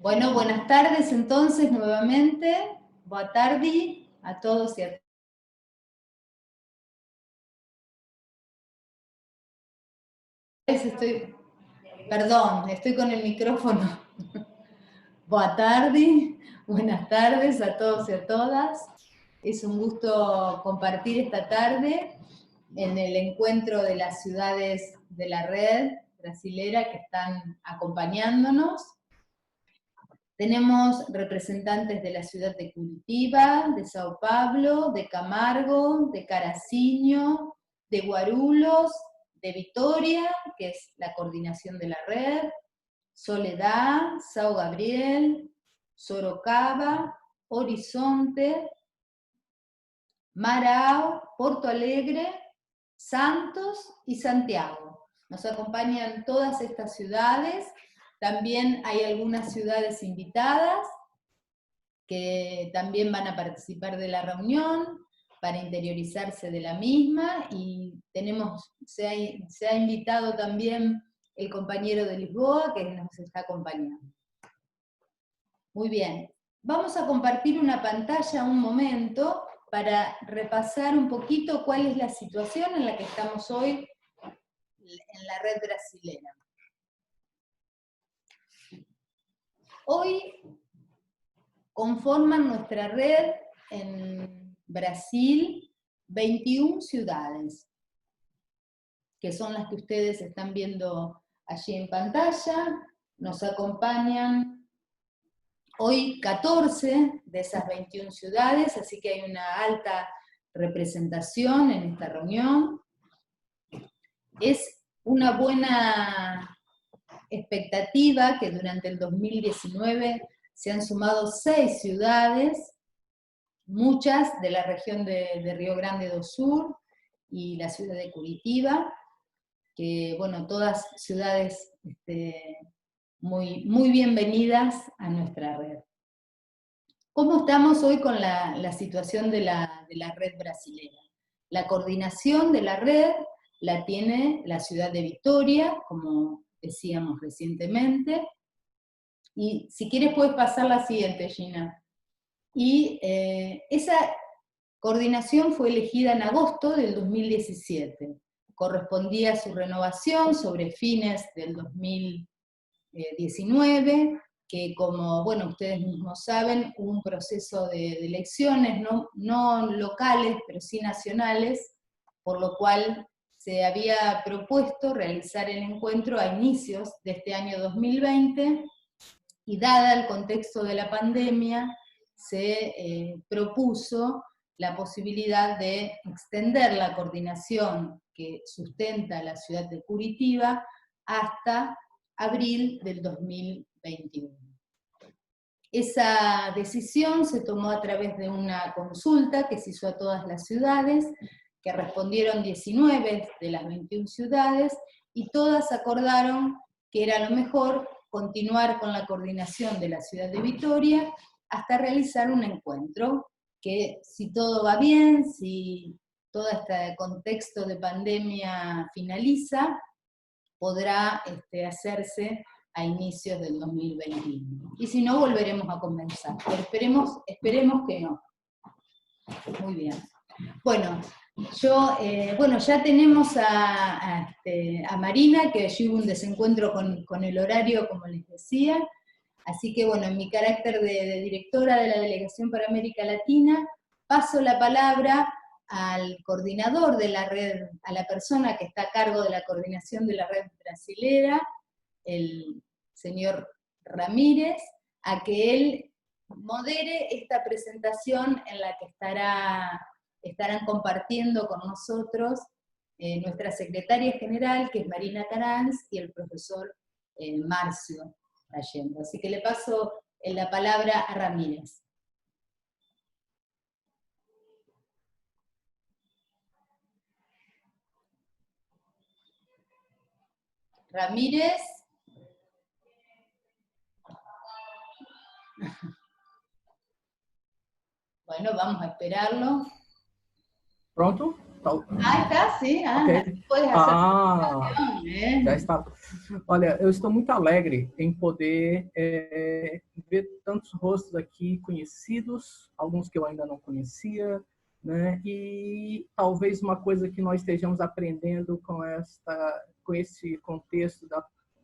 Bueno, buenas tardes entonces nuevamente. Boa tarde a todos y a todas. Perdón, estoy con el micrófono. Boa tarde, buenas tardes a todos y a todas. Es un gusto compartir esta tarde en el encuentro de las ciudades de la red brasilera que están acompañándonos. Tenemos representantes de la ciudad de Curitiba, de Sao Paulo, de Camargo, de Caracinho, de Guarulhos, de Vitória, que es la coordinación de la red, Soledad, São Gabriel, Sorocaba, Horizonte, Marau, Porto Alegre, Santos y Santiago. Nos acompañan todas estas ciudades. También hay algunas ciudades invitadas que también van a participar de la reunión para interiorizarse de la misma, y se ha invitado también el compañero de Lisboa que nos está acompañando. Muy bien, vamos a compartir una pantalla un momento para repasar un poquito cuál es la situación en la que estamos hoy en la red brasilera. Hoy conforman nuestra red en Brasil 21 ciudades, que son las que ustedes están viendo allí en pantalla. Nos acompañan hoy 14 de esas 21 ciudades, así que hay una alta representación en esta reunión. Es una buena expectativa que durante el 2019 se han sumado 6 ciudades, muchas de la región de Río Grande do Sul y la ciudad de Curitiba, que bueno, todas ciudades muy bienvenidas a nuestra red. ¿Cómo estamos hoy con la situación de la red brasilera? La coordinación de la red la tiene la ciudad de Vitória, como decíamos recientemente, y si quieres puedes pasar la siguiente, Gina. Y esa coordinación fue elegida en agosto del 2017, correspondía a su renovación sobre fines del 2019, que como bueno, ustedes mismos saben, hubo un proceso de elecciones, no locales, pero sí nacionales, por lo cual se había propuesto realizar el encuentro a inicios de este año 2020, y dada el contexto de la pandemia, se propuso la posibilidad de extender la coordinación que sustenta la ciudad de Curitiba hasta abril del 2021. Esa decisión se tomó a través de una consulta que se hizo a todas las ciudades, que respondieron 19 de las 21 ciudades, y todas acordaron que era lo mejor continuar con la coordinación de la ciudad de Vitória hasta realizar un encuentro, que si todo va bien, si todo este contexto de pandemia finaliza, podrá hacerse a inicios del 2021. Y si no, volveremos a comenzar, pero esperemos que no. Muy bien. Bueno, ya tenemos a Marina, que allí hubo un desencuentro con el horario, como les decía, así que bueno, en mi carácter de directora de la Delegación para América Latina, paso la palabra al coordinador de la red, a la persona que está a cargo de la coordinación de la red brasilera, el señor Ramírez, a que él modere esta presentación en la que estarán compartiendo con nosotros nuestra secretaria general, que es Marina Caranz, y el profesor Marcio Allende. Así que le paso la palabra a Ramírez. Ramírez. Bueno, vamos a esperarlo. Pronto? Ah, está, sim. Ah, Ok. puedes hacer Ah, presentación, ¿eh? já está. Olha, eu estou muito alegre em poder ver tantos rostos aqui conhecidos, alguns que eu ainda não conhecia, né? E talvez uma coisa que nós estejamos aprendendo com esse contexto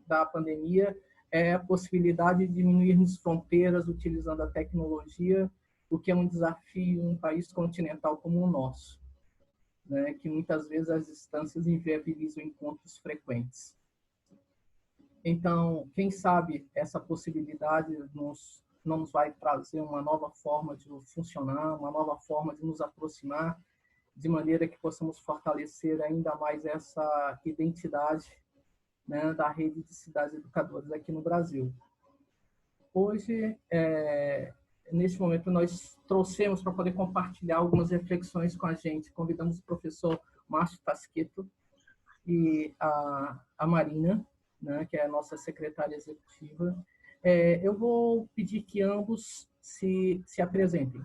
da pandemia é a possibilidade de diminuirmos fronteiras utilizando a tecnologia, o que é um desafio em um país continental como o nosso, né, que muitas vezes as distâncias inviabilizam encontros frequentes. Então, quem sabe essa possibilidade não nos vai trazer uma nova forma de funcionar, uma nova forma de nos aproximar, de maneira que possamos fortalecer ainda mais essa identidade, né, da rede de cidades educadoras aqui no Brasil. Hoje, neste momento, nós trouxemos para poder compartilhar algumas reflexões com a gente. Convidamos o professor Márcio Tasqueto e a Marina, né, que é a nossa secretária executiva. Eu vou pedir que ambos se apresentem,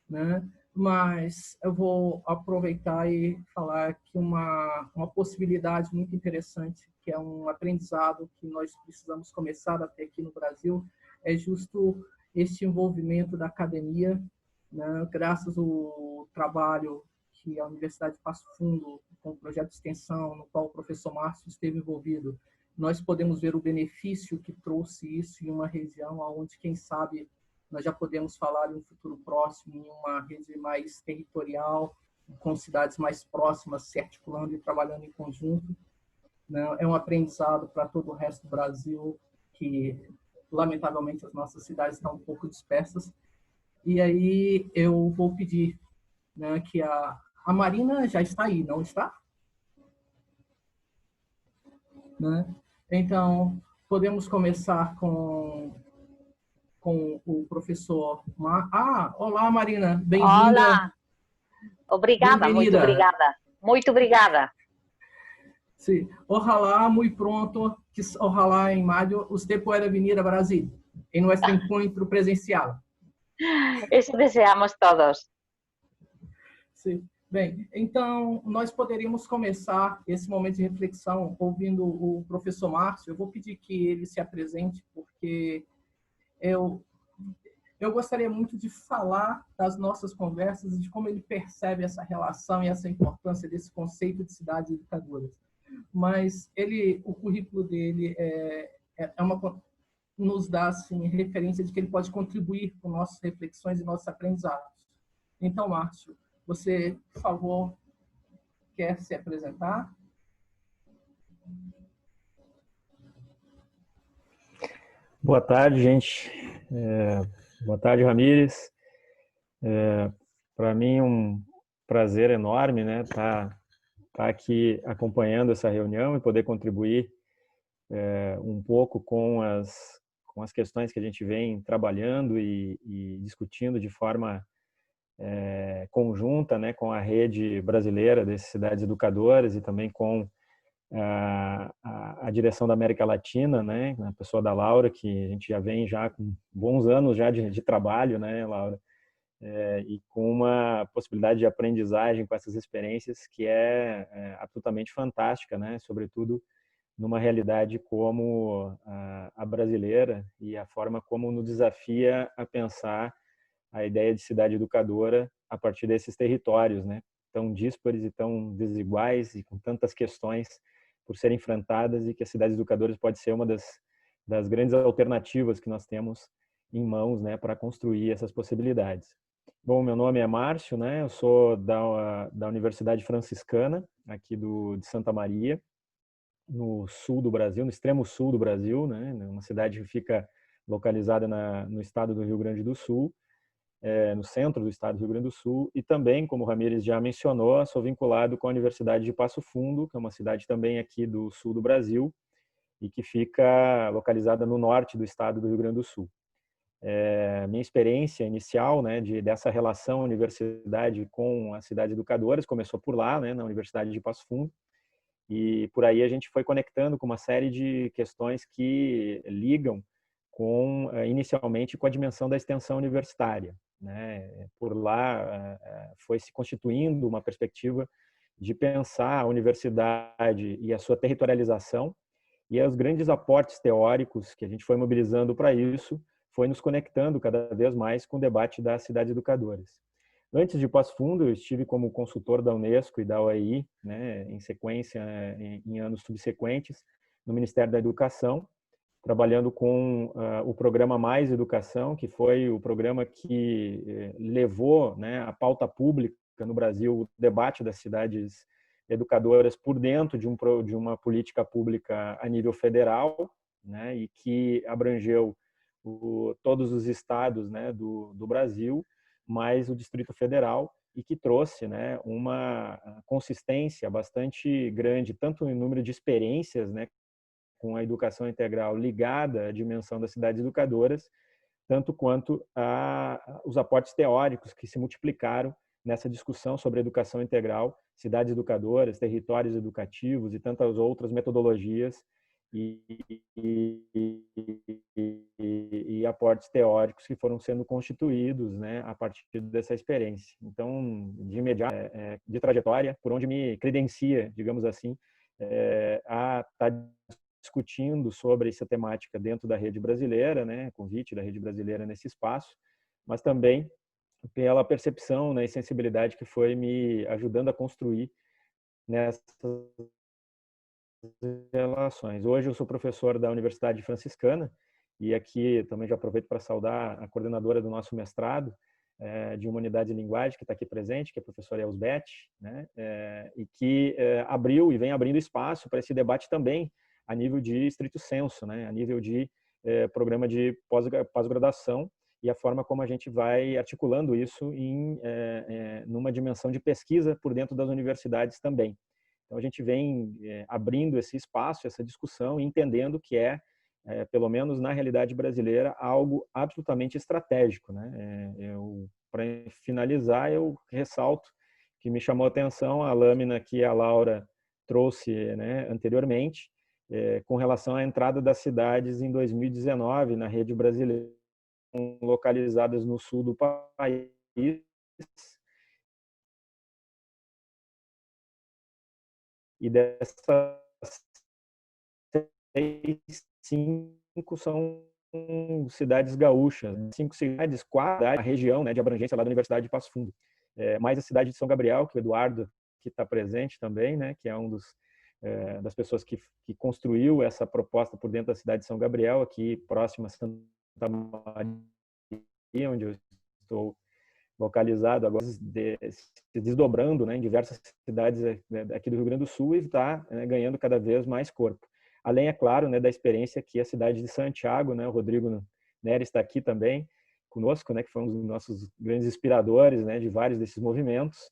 né? Mas eu vou aproveitar e falar que uma possibilidade muito interessante, que é um aprendizado que nós precisamos começar a ter aqui no Brasil, é justo este envolvimento da academia, né? Graças ao trabalho que a Universidade de Passo Fundo, com o projeto de extensão, no qual o professor Márcio esteve envolvido, nós podemos ver o benefício que trouxe isso em uma região onde, quem sabe, nós já podemos falar em um futuro próximo, em uma rede mais territorial, com cidades mais próximas, se articulando e trabalhando em conjunto. É um aprendizado para todo o resto do Brasil, que, lamentavelmente, as nossas cidades estão um pouco dispersas. E aí eu vou pedir, né, que a Marina já está aí, não está? Né? Então, podemos começar com o professor... Olá, Marina, bem-vinda. Olá, obrigada, muito obrigada. Muito obrigada. Sí, ojalá muy pronto, ojalá em maio, você pueda vir a Brasil, em nosso encontro presencial. Isso desejamos todos. Sim. Bem, então, nós poderíamos começar esse momento de reflexão ouvindo o professor Márcio. Eu vou pedir que ele se apresente, porque eu gostaria muito de falar das nossas conversas e de como ele percebe essa relação e essa importância desse conceito de cidades educadoras. Mas o currículo dele nos dá assim, referência de que ele pode contribuir com nossas reflexões e nossos aprendizados. Então, Márcio, você, por favor, quer se apresentar? Boa tarde, gente. Boa tarde, Ramires. Para mim um prazer enorme, né, tá aqui acompanhando essa reunião e poder contribuir um pouco com as questões que a gente vem trabalhando e discutindo de forma conjunta, né, com a rede brasileira de cidades educadoras e também com a direção da América Latina, né, a pessoa da Laura, que a gente já vem já com bons anos já de trabalho, né, Laura, e com uma possibilidade de aprendizagem com essas experiências que é absolutamente fantástica, né, sobretudo numa realidade como a brasileira e a forma como nos desafia a pensar a ideia de cidade educadora a partir desses territórios, né, tão díspares e tão desiguais e com tantas questões por serem enfrentadas, e que as cidades educadoras pode ser uma das grandes alternativas que nós temos em mãos, né, para construir essas possibilidades. Bom, meu nome é Márcio, né, eu sou da Universidade Franciscana, aqui de Santa Maria, no sul do Brasil, no extremo sul do Brasil, né, uma cidade que fica localizada no estado do Rio Grande do Sul, no centro do estado do Rio Grande do Sul, e também, como o Ramires já mencionou, sou vinculado com a Universidade de Passo Fundo, que é uma cidade também aqui do sul do Brasil, e que fica localizada no norte do estado do Rio Grande do Sul. Minha experiência inicial, né, dessa relação universidade com as cidades educadoras começou por lá, né, na Universidade de Passo Fundo, e por aí a gente foi conectando com uma série de questões que ligam inicialmente com a dimensão da extensão universitária, né? Por lá foi se constituindo uma perspectiva de pensar a universidade e a sua territorialização, e os grandes aportes teóricos que a gente foi mobilizando para isso foi nos conectando cada vez mais com o debate das cidades educadoras. Antes de Passo Fundo, eu estive como consultor da Unesco e da OEI, né, em sequência, em anos subsequentes, no Ministério da Educação, trabalhando com o programa Mais Educação, que foi o programa que levou, né, a pauta pública no Brasil, o debate das cidades educadoras por dentro de uma política pública a nível federal, né, e que abrangeu todos os estados, né, do Brasil, mais o Distrito Federal, e que trouxe, né, uma consistência bastante grande, tanto em número de experiências, né, com a educação integral ligada à dimensão das cidades educadoras, tanto quanto os aportes teóricos que se multiplicaram nessa discussão sobre educação integral, cidades educadoras, territórios educativos e tantas outras metodologias e aportes teóricos que foram sendo constituídos, né, a partir dessa experiência. Então, de imediato, de trajetória, por onde me credencia, digamos assim, a estar discutindo sobre essa temática dentro da rede brasileira, né, convite da rede brasileira nesse espaço, mas também pela percepção, né, e sensibilidade que foi me ajudando a construir nessas relações. Hoje eu sou professor da Universidade Franciscana e aqui também já aproveito para saudar a coordenadora do nosso mestrado de Humanidade e Linguagem, que está aqui presente, que é a professora Elsbeth, né, e que abriu e vem abrindo espaço para esse debate também a nível de estrito senso, né, a nível de programa de pós-graduação e a forma como a gente vai articulando isso numa dimensão de pesquisa por dentro das universidades também. Então, a gente vem abrindo esse espaço, essa discussão, entendendo que pelo menos na realidade brasileira, algo absolutamente estratégico, né? Para finalizar, eu ressalto que me chamou a atenção a lâmina que a Laura trouxe, né, anteriormente, com relação à entrada das cidades em 2019 na rede brasileira, localizadas no sul do país, e dessas 5 são cidades gaúchas, 5 cidades, 4 a região, né, de abrangência lá da Universidade de Passo Fundo. Mais a cidade de São Gabriel, que o Eduardo que está presente também, né, que é das pessoas que construiu essa proposta por dentro da cidade de São Gabriel, aqui próxima a Santa Maria, onde eu estou localizado agora, se desdobrando, né, em diversas cidades aqui do Rio Grande do Sul, e está ganhando cada vez mais corpo. Além, é claro, né, da experiência que a cidade de Santiago, né, o Rodrigo Nery está aqui também conosco, né, que foi um dos nossos grandes inspiradores, né, de vários desses movimentos,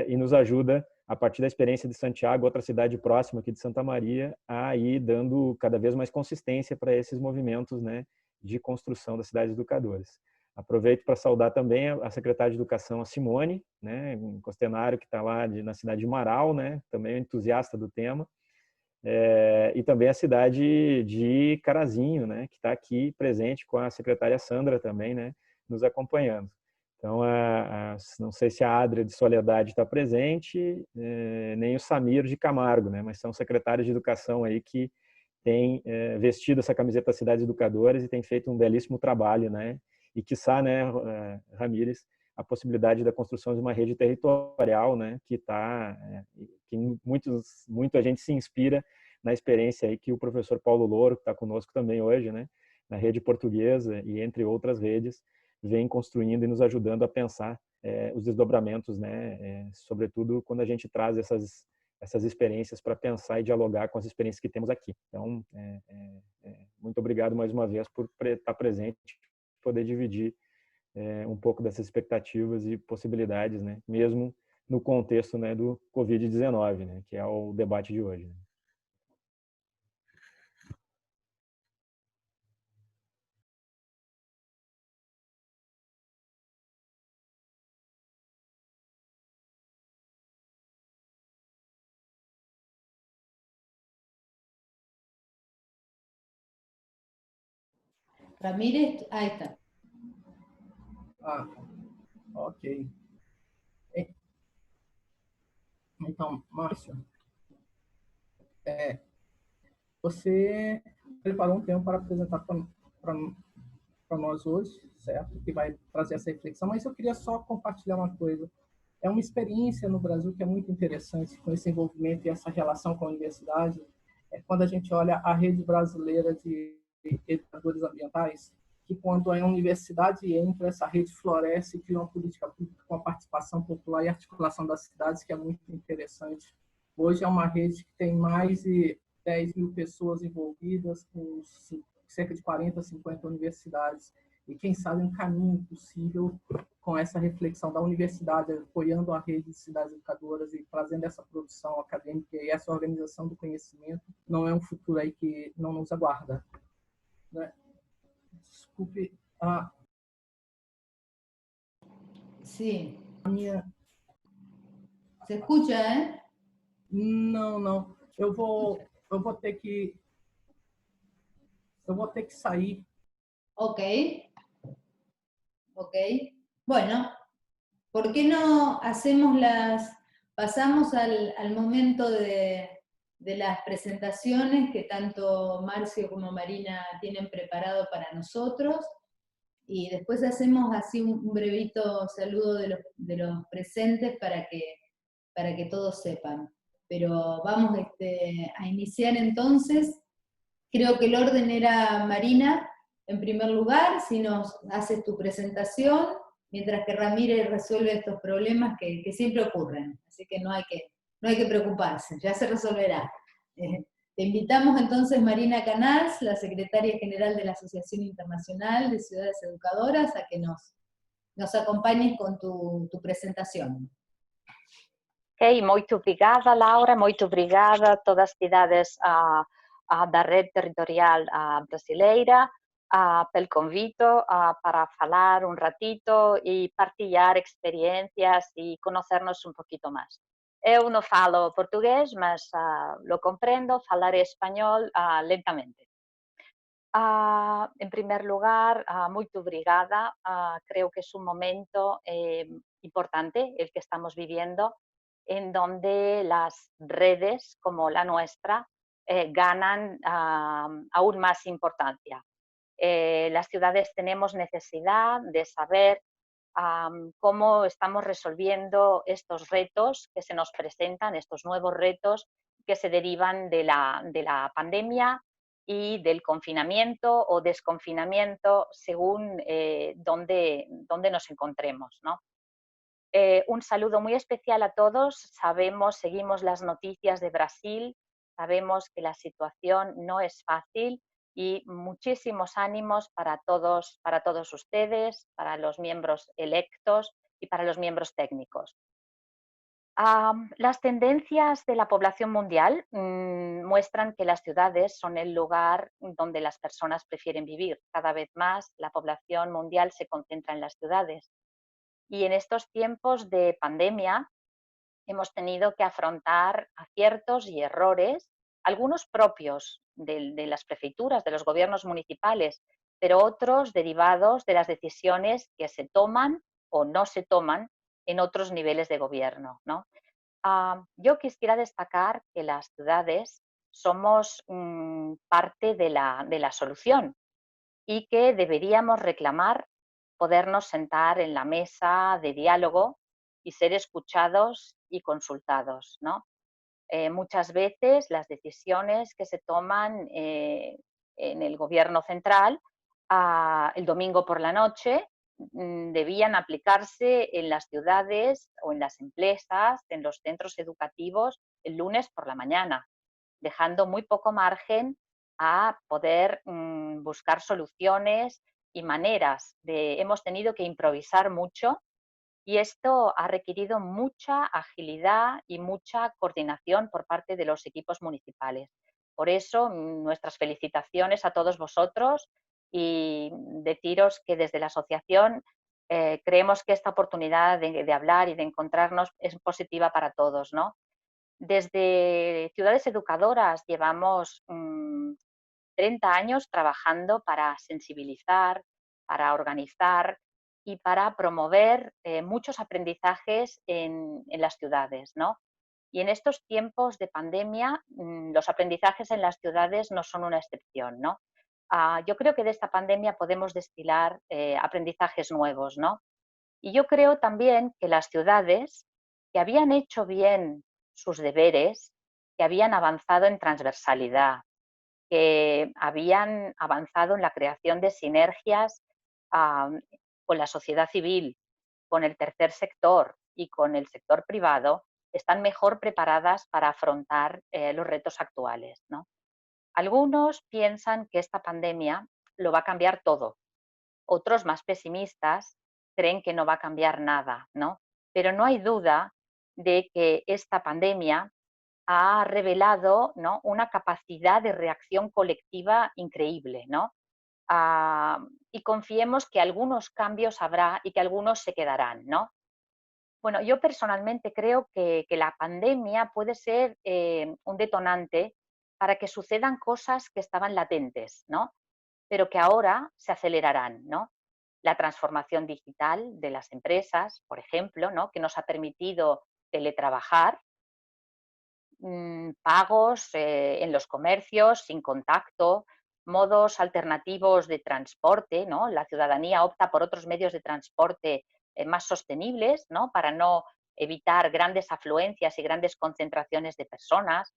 e nos ajuda, a partir da experiência de Santiago, outra cidade próxima aqui de Santa Maria, a ir dando cada vez mais consistência para esses movimentos, né, de construção das cidades educadoras. Aproveito para saudar também a secretária de Educação, a Simone, né, um costenário que está lá na cidade de Marau, né, também entusiasta do tema, e também a cidade de Carazinho, né, que está aqui presente com a secretária Sandra também, né, nos acompanhando. Então, não sei se a Adria de Soledade está presente, nem o Samir de Camargo, né, mas são secretários de Educação aí que têm vestido essa camiseta das cidades educadoras e têm feito um belíssimo trabalho, né, e quiçá, né, Ramírez, a possibilidade da construção de uma rede territorial, né, que muito a gente se inspira na experiência aí que o professor Paulo Louro, que está conosco também hoje, né, na rede portuguesa e entre outras redes, vem construindo e nos ajudando a pensar os desdobramentos, né, sobretudo quando a gente traz essas experiências para pensar e dialogar com as experiências que temos aqui. Então, muito obrigado mais uma vez por estar presente, poder dividir um pouco dessas expectativas e possibilidades, né, mesmo no contexto, né, do Covid-19, né, que é o debate de hoje. Ramírez, ahí está. Ok. Então, Márcio, você preparou um tema para apresentar para nós hoje, certo? Que vai trazer essa reflexão, mas eu queria só compartilhar uma coisa. É uma experiência no Brasil que é muito interessante, com esse envolvimento e essa relação com a universidade, quando a gente olha a rede brasileira de educadores ambientais, que quando a universidade entra, essa rede floresce e cria uma política pública com a participação popular e articulação das cidades, que é muito interessante. Hoje é uma rede que tem mais de 10 mil pessoas envolvidas, com cerca de 40, 50 universidades, e quem sabe um caminho possível com essa reflexão da universidade, apoiando a rede de cidades educadoras e trazendo essa produção acadêmica e essa organização do conhecimento, não é um futuro aí que não nos aguarda, né? Desculpe a Sí. minha... ¿Se escucha, eh? Não. Eu vou ter que sair. Ok. Ok. Bueno, ¿por qué no pasamos al momento de las presentaciones que tanto Marcio como Marina tienen preparado para nosotros? Y después hacemos así un brevito saludo de los presentes para que todos sepan. Pero vamos a iniciar entonces. Creo que el orden era Marina, en primer lugar, si nos haces tu presentación, mientras que Ramírez resuelve estos problemas que siempre ocurren. Así que no hay que preocuparse, ya se resolverá. Te invitamos entonces, Marina Canals, la secretaria general de la Asociación Internacional de Ciudades Educadoras, a que nos acompañes con tu presentación. Ok, muito obrigada, Laura, muito obrigada a todas as cidades da rede territorial brasileira pelo convite para falar um ratito e partilhar experiências e conhecernos um pouquinho mais. Eu não falo português, mas lo compreendo, falaré espanhol lentamente. En primer lugar, muito obrigada. Creo que es un momento importante el que estamos viviendo, en donde las redes como la nuestra ganan aún más importancia. Las ciudades tenemos necesidad de saber cómo estamos resolviendo estos retos que se nos presentan, estos nuevos retos que se derivan de la pandemia y del confinamiento o desconfinamiento según dónde nos encontremos, ¿no? Un saludo muy especial a todos. Seguimos las noticias de Brasil, sabemos que la situación no es fácil y muchísimos ánimos para todos ustedes, para los miembros electos y para los miembros técnicos. Las tendencias de la población mundial muestran que las ciudades son el lugar donde las personas prefieren vivir. Cada vez más la población mundial se concentra en las ciudades. Y en estos tiempos de pandemia hemos tenido que afrontar aciertos y errores, algunos propios de las prefecturas, de los gobiernos municipales, pero otros derivados de las decisiones que se toman o no se toman en otros niveles de gobierno, ¿no? Yo quisiera destacar que las ciudades somos parte de la solución y que deberíamos reclamar podernos sentar en la mesa de diálogo y ser escuchados y consultados, ¿no? Muchas veces las decisiones que se toman en el gobierno central el domingo por la noche debían aplicarse en las ciudades o en las empresas, en los centros educativos el lunes por la mañana, dejando muy poco margen a poder buscar soluciones y maneras. Hemos tenido que improvisar mucho y esto ha requerido mucha agilidad y mucha coordinación por parte de los equipos municipales. Por eso, nuestras felicitaciones a todos vosotros y deciros que desde la asociación creemos que esta oportunidad de hablar y de encontrarnos es positiva para todos, ¿no? Desde Ciudades Educadoras llevamos 30 años trabajando para sensibilizar, para organizar y para promover muchos aprendizajes en las ciudades, ¿no? Y en estos tiempos de pandemia, los aprendizajes en las ciudades no son una excepción, ¿no? Yo creo que de esta pandemia podemos destilar aprendizajes nuevos, ¿no? Y yo creo también que las ciudades que habían hecho bien sus deberes, que habían avanzado en transversalidad, que habían avanzado en la creación de sinergias con la sociedad civil, con el tercer sector y con el sector privado, están mejor preparadas para afrontar los retos actuales, ¿no? Algunos piensan que esta pandemia lo va a cambiar todo. Otros, más pesimistas, creen que no va a cambiar nada, ¿no? Pero no hay duda de que esta pandemia ha revelado, ¿no?, una capacidad de reacción colectiva increíble, ¿no? Y confiemos que algunos cambios habrá y que algunos se quedarán, ¿no? Bueno, yo personalmente creo que la pandemia puede ser un detonante para que sucedan cosas que estaban latentes, ¿no? Pero que ahora se acelerarán, ¿no? La transformación digital de las empresas, por ejemplo, ¿no?, que nos ha permitido teletrabajar, pagos en los comercios sin contacto, modos alternativos de transporte, ¿no? La ciudadanía opta por otros medios de transporte más sostenibles, ¿no?, para no evitar grandes afluencias y grandes concentraciones de personas.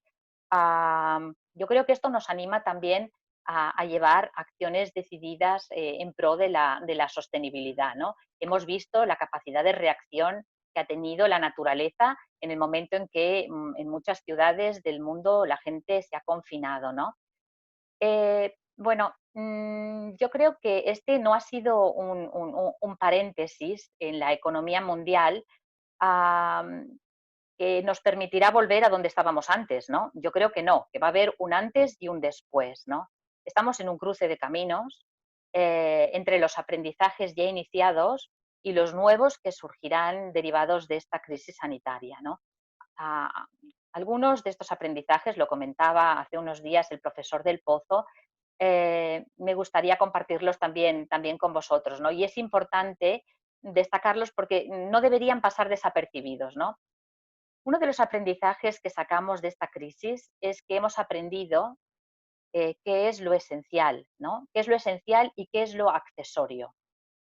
Yo creo que esto nos anima también a llevar acciones decididas en pro de la sostenibilidad, ¿no? Hemos visto la capacidad de reacción que ha tenido la naturaleza en el momento en que en muchas ciudades del mundo la gente se ha confinado, ¿no? Bueno, yo creo que este no ha sido un paréntesis en la economía mundial, am, que nos permitirá volver a donde estábamos antes, ¿no? Yo creo que no, que va a haber un antes y un después, ¿no? Estamos en un cruce de caminos entre los aprendizajes ya iniciados y los nuevos que surgirán derivados de esta crisis sanitaria, ¿no? Ah, Algunos de estos aprendizajes, lo comentaba hace unos días el profesor del Pozo, me gustaría compartirlos también con vosotros, ¿no? Y es importante destacarlos porque no deberían pasar desapercibidos, ¿no? Uno de los aprendizajes que sacamos de esta crisis es que hemos aprendido qué es lo esencial, ¿no? ¿Qué es lo esencial y qué es lo accesorio?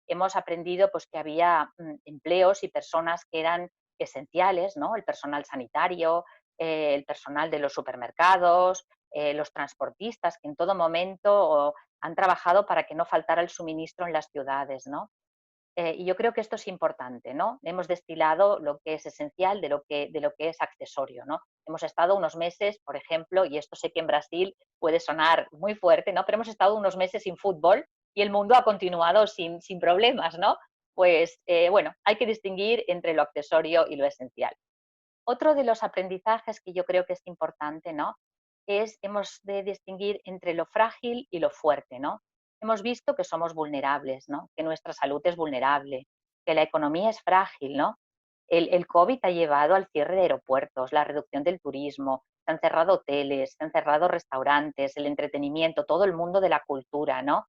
Hemos aprendido pues, que había empleos y personas que eran esenciales, ¿no? El personal sanitario, el personal de los supermercados, los transportistas, que en todo momento han trabajado para que no faltara el suministro en las ciudades, ¿no? Y yo creo que esto es importante, ¿no? Hemos destilado lo que es esencial de lo que es accesorio, ¿no? Hemos estado unos meses, por ejemplo, y esto sé que en Brasil puede sonar muy fuerte, ¿no? Pero hemos estado unos meses sin fútbol y el mundo ha continuado sin problemas, ¿no? Pues bueno, hay que distinguir entre lo accesorio y lo esencial. Otro de los aprendizajes que yo creo que es importante, ¿no?, hemos de distinguir entre lo frágil y lo fuerte, ¿no? Hemos visto que somos vulnerables, ¿no?, que nuestra salud es vulnerable, que la economía es frágil, ¿no? El COVID ha llevado al cierre de aeropuertos, la reducción del turismo, se han cerrado hoteles, se han cerrado restaurantes, el entretenimiento, todo el mundo de la cultura, ¿no?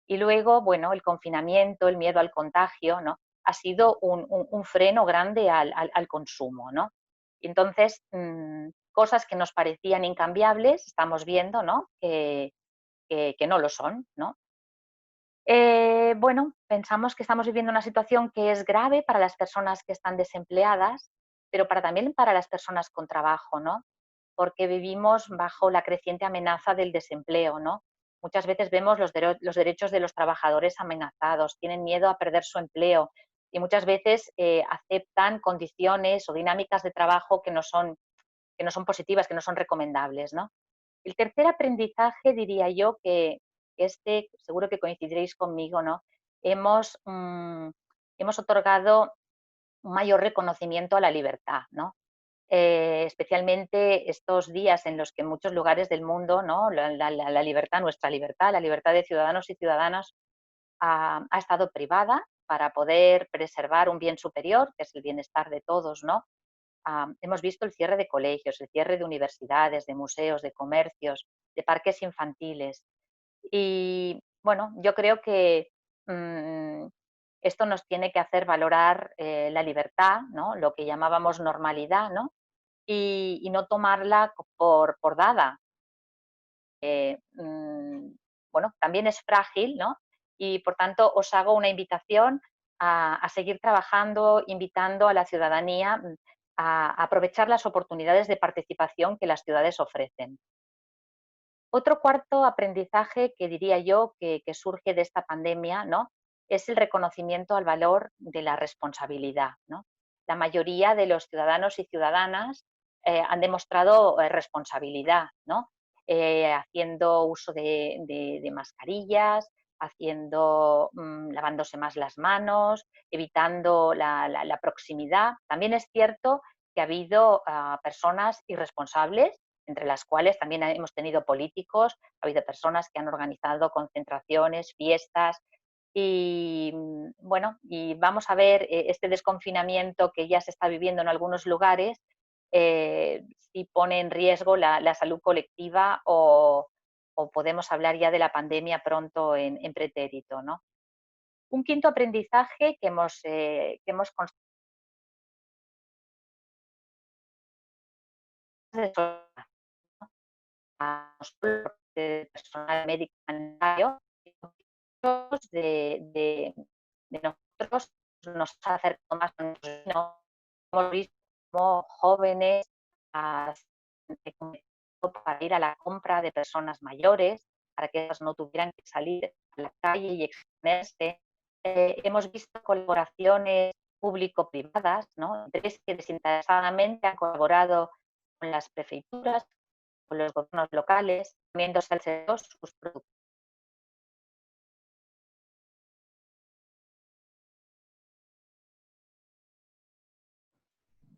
Y luego, bueno, el confinamiento, el miedo al contagio, ¿no?, ha sido un freno grande al consumo, ¿no? Entonces, cosas que nos parecían incambiables, estamos viendo, ¿no?, que no lo son, ¿no? Bueno, pensamos que estamos viviendo una situación que es grave para las personas que están desempleadas, pero también para las personas con trabajo, ¿no? Porque vivimos bajo la creciente amenaza del desempleo, ¿no? Muchas veces vemos los derechos de los trabajadores amenazados, tienen miedo a perder su empleo y muchas veces aceptan condiciones o dinámicas de trabajo que no son positivas, que no son recomendables, ¿no? El tercer aprendizaje, diría yo, que seguro que coincidiréis conmigo, ¿no? Hemos otorgado un mayor reconocimiento a la libertad, ¿no? Especialmente estos días en los que en muchos lugares del mundo, ¿no?, la libertad, nuestra libertad, la libertad de ciudadanos y ciudadanas ha estado privada para poder preservar un bien superior, que es el bienestar de todos, ¿no? Hemos visto el cierre de colegios, el cierre de universidades, de museos, de comercios, de parques infantiles. Y bueno, yo creo que mm, esto nos tiene que hacer valorar la libertad, ¿no?, lo que llamábamos normalidad, ¿no? y no tomarla por dada. Bueno, también es frágil, ¿no? Y por tanto os hago una invitación a seguir trabajando, invitando a la ciudadanía a aprovechar las oportunidades de participación que las ciudades ofrecen. Otro cuarto aprendizaje que diría yo que surge de esta pandemia, ¿no?, es el reconocimiento al valor de la responsabilidad, ¿no? La mayoría de los ciudadanos y ciudadanas han demostrado responsabilidad, ¿no? Haciendo uso de mascarillas, lavándose más las manos, evitando la proximidad. También es cierto que ha habido personas irresponsables, entre las cuales también hemos tenido políticos, ha habido personas que han organizado concentraciones, fiestas, y bueno, y vamos a ver este desconfinamiento que ya se está viviendo en algunos lugares, si pone en riesgo la salud colectiva o podemos hablar ya de la pandemia pronto en pretérito, ¿no? Un quinto aprendizaje que hemos de personal médico sanitario, de nosotros nos ha acercado más a nosotros, ¿no? Hemos visto como jóvenes para ir a la compra de personas mayores, para que ellas no tuvieran que salir a la calle y exponerse. Hemos visto colaboraciones público-privadas, ¿no?, empresas que desinteresadamente han colaborado con las prefecturas, con los gobiernos locales, poniéndose al sector sus productos.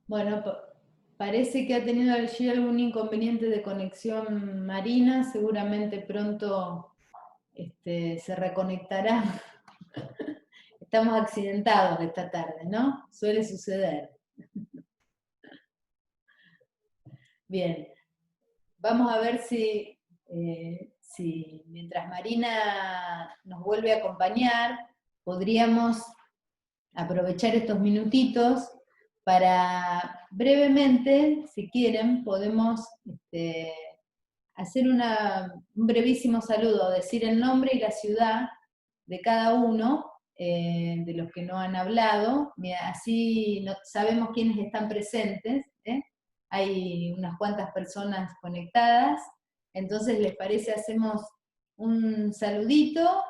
Bueno, parece que ha tenido allí algún inconveniente de conexión Marina, seguramente pronto se reconectará. Estamos accidentados esta tarde, ¿no? Suele suceder. Bien, vamos a ver si mientras Marina nos vuelve a acompañar, podríamos aprovechar estos minutitos para brevemente, si quieren, podemos hacer un brevísimo saludo, decir el nombre y la ciudad de cada uno, de los que no han hablado, así sabemos quiénes están presentes, hay unas cuantas personas conectadas, entonces les parece hacemos un saludito,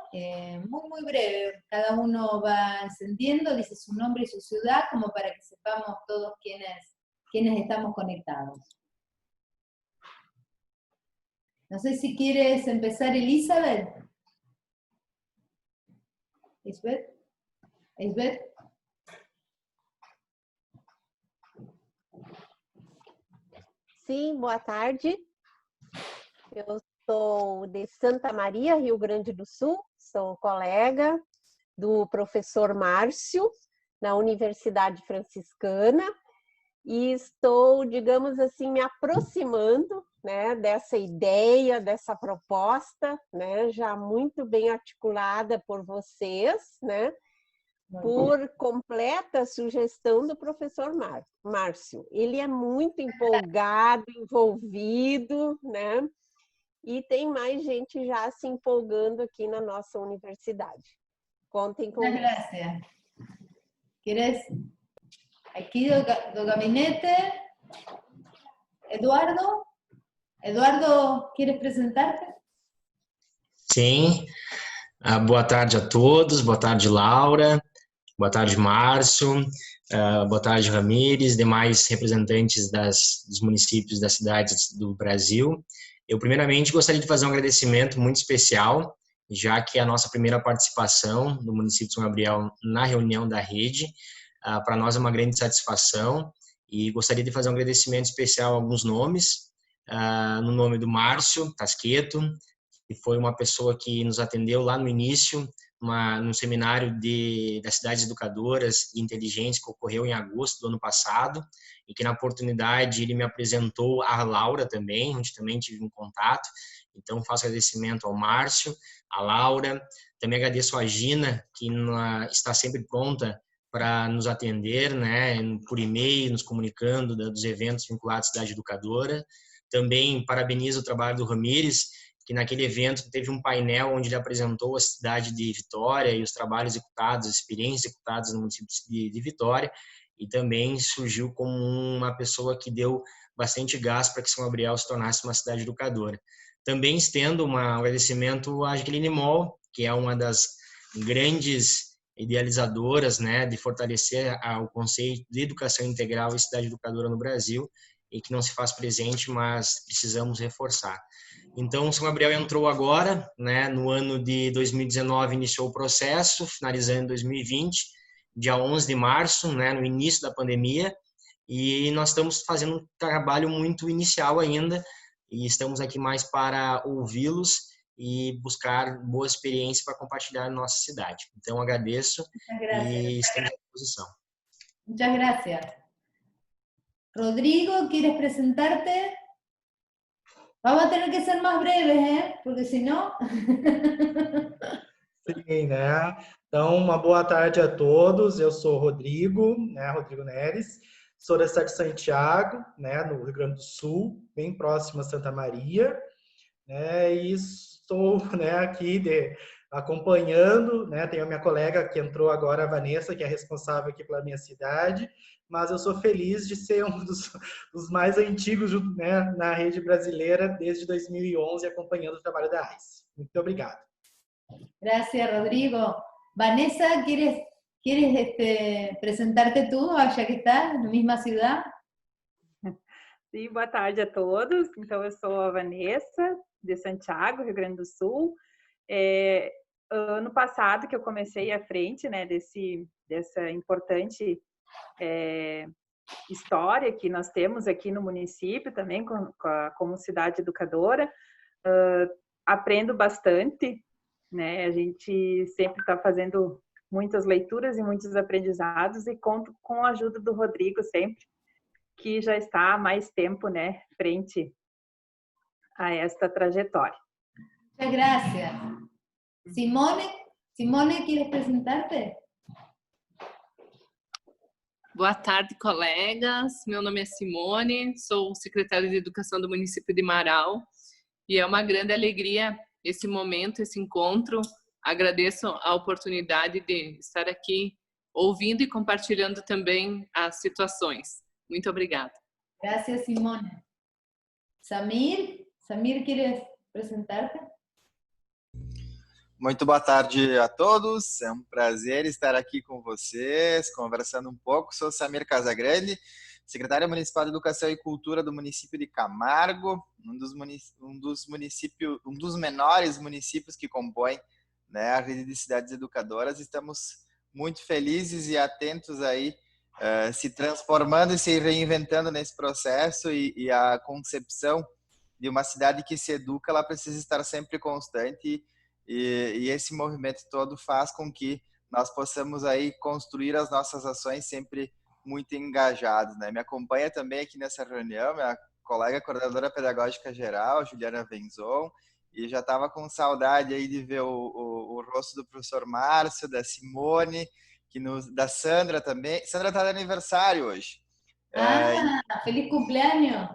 muy breve, cada uno va encendiendo, dice su nombre y su ciudad, como para que sepamos todos quiénes estamos conectados. No sé si quieres empezar, Elizabeth. Lisbeth. Sim, boa tarde. Eu sou de Santa Maria, Rio Grande do Sul, sou colega do professor Márcio, na Universidade Franciscana, e estou, digamos assim, me aproximando, né, dessa ideia, dessa proposta, né, já muito bem articulada por vocês, né, por completa sugestão do professor Márcio. Ele é muito empolgado, envolvido, né? E tem mais gente já se empolgando aqui na nossa universidade. Contem com isso. Gracias. ¿Quieres? Aquí do gabinete. Eduardo? Eduardo, ¿quieres presentarte? Sim. Boa tarde a todos. Boa tarde, Laura. Boa tarde, Márcio. Boa tarde, Ramires, demais representantes dos municípios das cidades do Brasil. Eu, primeiramente, gostaria de fazer um agradecimento muito especial, já que é a nossa primeira participação no município de São Gabriel na reunião da rede. Para nós é uma grande satisfação e gostaria de fazer um agradecimento especial a alguns nomes. No nome do Márcio Tasqueto, que foi uma pessoa que nos atendeu lá no início, num seminário das cidades educadoras e inteligentes que ocorreu em agosto do ano passado, e que na oportunidade ele me apresentou a Laura também, onde também tive um contato. Então faço agradecimento ao Márcio, à Laura, também agradeço a Gina, que está sempre pronta para nos atender, né, por e-mail, nos comunicando dos eventos vinculados à Cidade Educadora. Também parabenizo o trabalho do Ramires, que naquele evento teve um painel onde ele apresentou a cidade de Vitória e os trabalhos executados, as experiências executadas no município de Vitória, e também surgiu como uma pessoa que deu bastante gás para que São Gabriel se tornasse uma cidade educadora. Também estendo um agradecimento à Jaqueline Moll, que é uma das grandes idealizadoras, né, de fortalecer o conceito de educação integral e cidade educadora no Brasil, e que não se faz presente, mas precisamos reforçar. Então, São Gabriel entrou agora, né, no ano de 2019, iniciou o processo, finalizando em 2020, dia 11 de março, né, no início da pandemia, e nós estamos fazendo um trabalho muito inicial ainda, e estamos aqui mais para ouvi-los e buscar boa experiência para compartilhar na nossa cidade. Então, agradeço e estamos à disposição. Muchas gracias. Rodrigo, ¿quieres presentarte? Vamos a tener que ser más breves, ¿eh? Porque si no... Sim, né? Então, uma boa tarde a todos. Eu sou Rodrigo, né? Rodrigo Neres. Sou da cidade de Santiago, né? No Rio Grande do Sul, bem próximo a Santa Maria. Né? E estou, né, aqui acompanhando, né? Tenho a minha colega que entrou agora, a Vanessa, que é responsável aqui pela minha cidade. Mas eu sou feliz de ser um dos mais antigos, né, na rede brasileira desde 2011, acompanhando o trabalho da AIS. Muito obrigado. Gracias, Rodrigo. Vanessa, ¿quieres presentarte tú, ya que estás en la misma ciudad? Sim, boa tarde a todos. Então, eu sou a Vanessa, de Santiago, Rio Grande do Sul. Ano passado que eu comecei à frente, né, dessa importante história que nós temos aqui no município também, como cidade educadora. Aprendo bastante, né? A gente sempre está fazendo muitas leituras e muitos aprendizados, e conto com a ajuda do Rodrigo sempre, que já está há mais tempo, né, frente a esta trajetória. Muchas gracias. Simone, ¿quieres presentarte? Boa tarde, colegas. Meu nome é Simone, sou secretária de Educação do município de Marau, e é uma grande alegria esse momento, esse encontro. Agradeço a oportunidade de estar aqui ouvindo e compartilhando também as situações. Muito obrigada. Gracias, Simone. Samir, ¿quieres presentarte? Muito boa tarde a todos, é um prazer estar aqui com vocês, conversando um pouco. Sou Samir Casagrande, secretário municipal de Educação e Cultura do município de Camargo, um dos menores municípios que compõem, né, a rede de cidades educadoras. Estamos muito felizes e atentos aí, se transformando e se reinventando nesse processo, e a concepção de uma cidade que se educa, ela precisa estar sempre constante. E esse movimento todo faz com que nós possamos aí construir as nossas ações sempre muito engajados, né? Me acompanha também aqui nessa reunião minha colega coordenadora pedagógica geral, Juliana Venzon, e já estava com saudade aí de ver o rosto do professor Márcio, da Simone, da Sandra também. Sandra está de aniversário hoje. Feliz cumpleaños!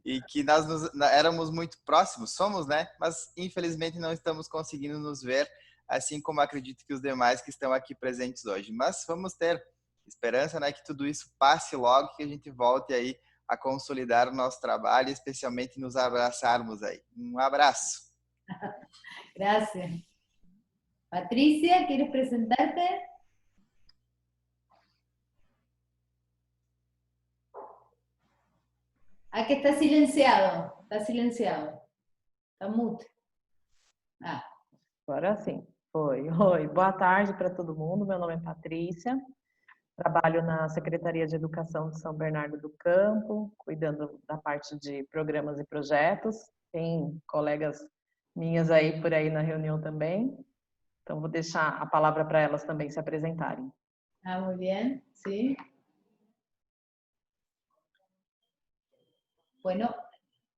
E que nós éramos muito próximos, somos, né? Mas infelizmente não estamos conseguindo nos ver, assim como acredito que os demais que estão aqui presentes hoje. Mas vamos ter esperança, né, que tudo isso passe logo, que a gente volte aí a consolidar o nosso trabalho, especialmente nos abraçarmos aí. Um abraço. Gracias. Patricia, ¿quieres presentarte? Aqui está silenciado, está mudo. Agora sim, foi. Oi, boa tarde para todo mundo, meu nome é Patrícia, trabalho na Secretaria de Educação de São Bernardo do Campo, cuidando da parte de programas e projetos, tem colegas minhas aí por aí na reunião também, então vou deixar a palavra para elas também se apresentarem. Muy bien, sí. Bueno,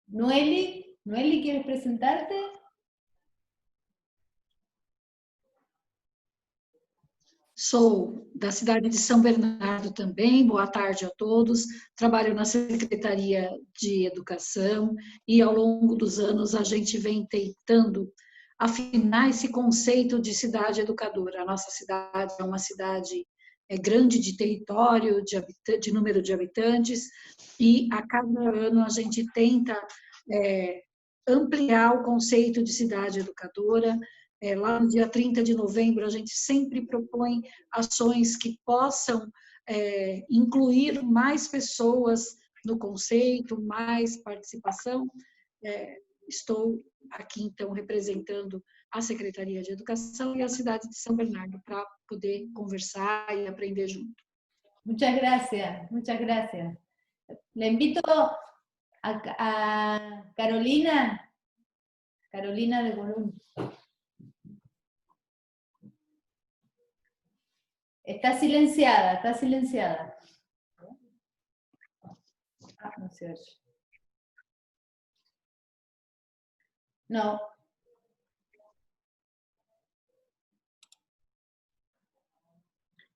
Noeli, ¿quieres presentarte? sou da cidade de São Bernardo também, boa tarde a todos, trabalho na Secretaria de Educação e ao longo dos anos a gente vem tentando afinar esse conceito de cidade educadora. A nossa cidade é uma cidade grande de território, de número de habitantes, e a cada ano a gente tenta ampliar o conceito de cidade educadora. Lá no dia 30 de novembro, a gente sempre propõe ações que possam incluir mais pessoas no conceito, mais participação. Estou aqui, então, representando a Secretaria de Educação e a cidade de São Bernardo para poder conversar e aprender junto. Muchas gracias, muchas gracias. Le invito a Carolina de Colón. Está silenciada, está silenciada. Ah, no se oye. No.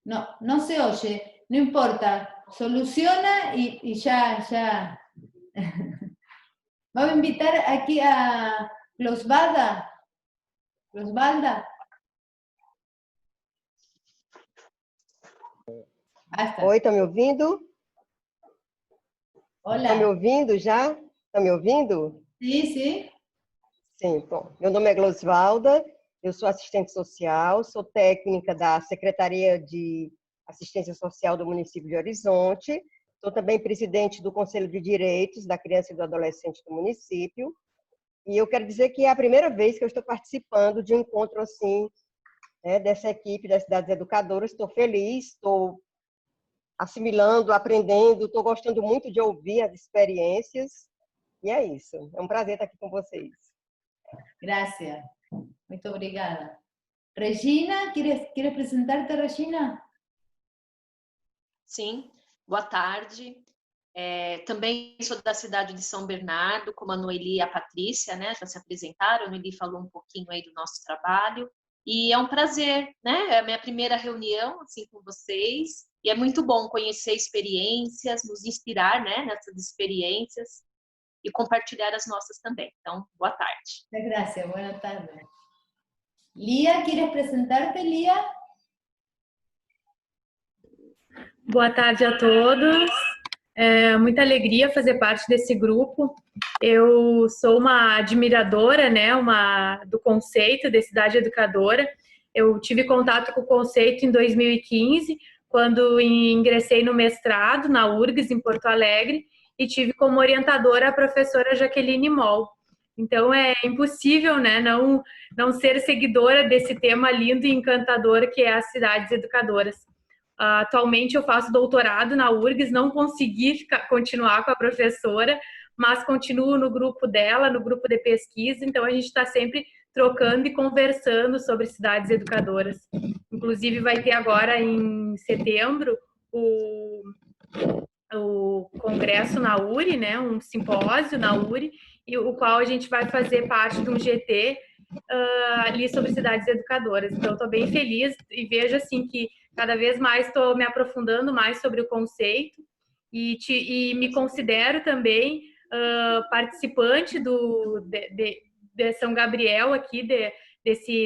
No, no se oye, no importa, soluciona y ya. Vamos a invitar aquí a Glosvalda. Oi, estão me ouvindo? Olá. Estão me ouvindo já? Estão me ouvindo? Sim, sim. Sim, bom. Meu nome é Glosvalda, eu sou assistente social, sou técnica da Secretaria de Assistência Social do município de Horizonte, sou também presidente do Conselho de Direitos da Criança e do Adolescente do município, e eu quero dizer que é a primeira vez que eu estou participando de um encontro assim, dessa equipe das cidades educadoras. Estou feliz, estou assimilando, aprendendo, estou gostando muito de ouvir as experiências, e é isso. É um prazer estar aqui com vocês. Gracias. Muito obrigada. Regina, ¿quieres apresentar-te, Regina? Sim, boa tarde. Também sou da cidade de São Bernardo, como a Noeli e a Patrícia, né? Já se apresentaram, a Noeli falou um pouquinho aí do nosso trabalho. E é um prazer, né? É a minha primeira reunião assim com vocês. E é muito bom conhecer experiências, nos inspirar, né, nessas experiências e compartilhar as nossas também. Então, boa tarde. Gracias, boa tarde. Lia, ¿quieres apresentar-te, Lia? Boa tarde a todos. É muita alegria fazer parte desse grupo. Eu sou uma admiradora, né, do conceito de cidade educadora. Eu tive contato com o conceito em 2015, quando ingressei no mestrado na URGS, em Porto Alegre, e tive como orientadora a professora Jaqueline Moll. Então, é impossível, né, não ser seguidora desse tema lindo e encantador que é as cidades educadoras. Atualmente, eu faço doutorado na URGS, não consegui continuar com a professora, mas continuo no grupo dela, no grupo de pesquisa, então a gente está sempre trocando e conversando sobre cidades educadoras. Inclusive, vai ter agora em setembro o congresso na URI, né, um simpósio na URI, e o qual a gente vai fazer parte de um GT ali sobre cidades educadoras. Então, estou bem feliz e vejo assim que cada vez mais estou me aprofundando mais sobre o conceito e me considero também participante de São Gabriel aqui,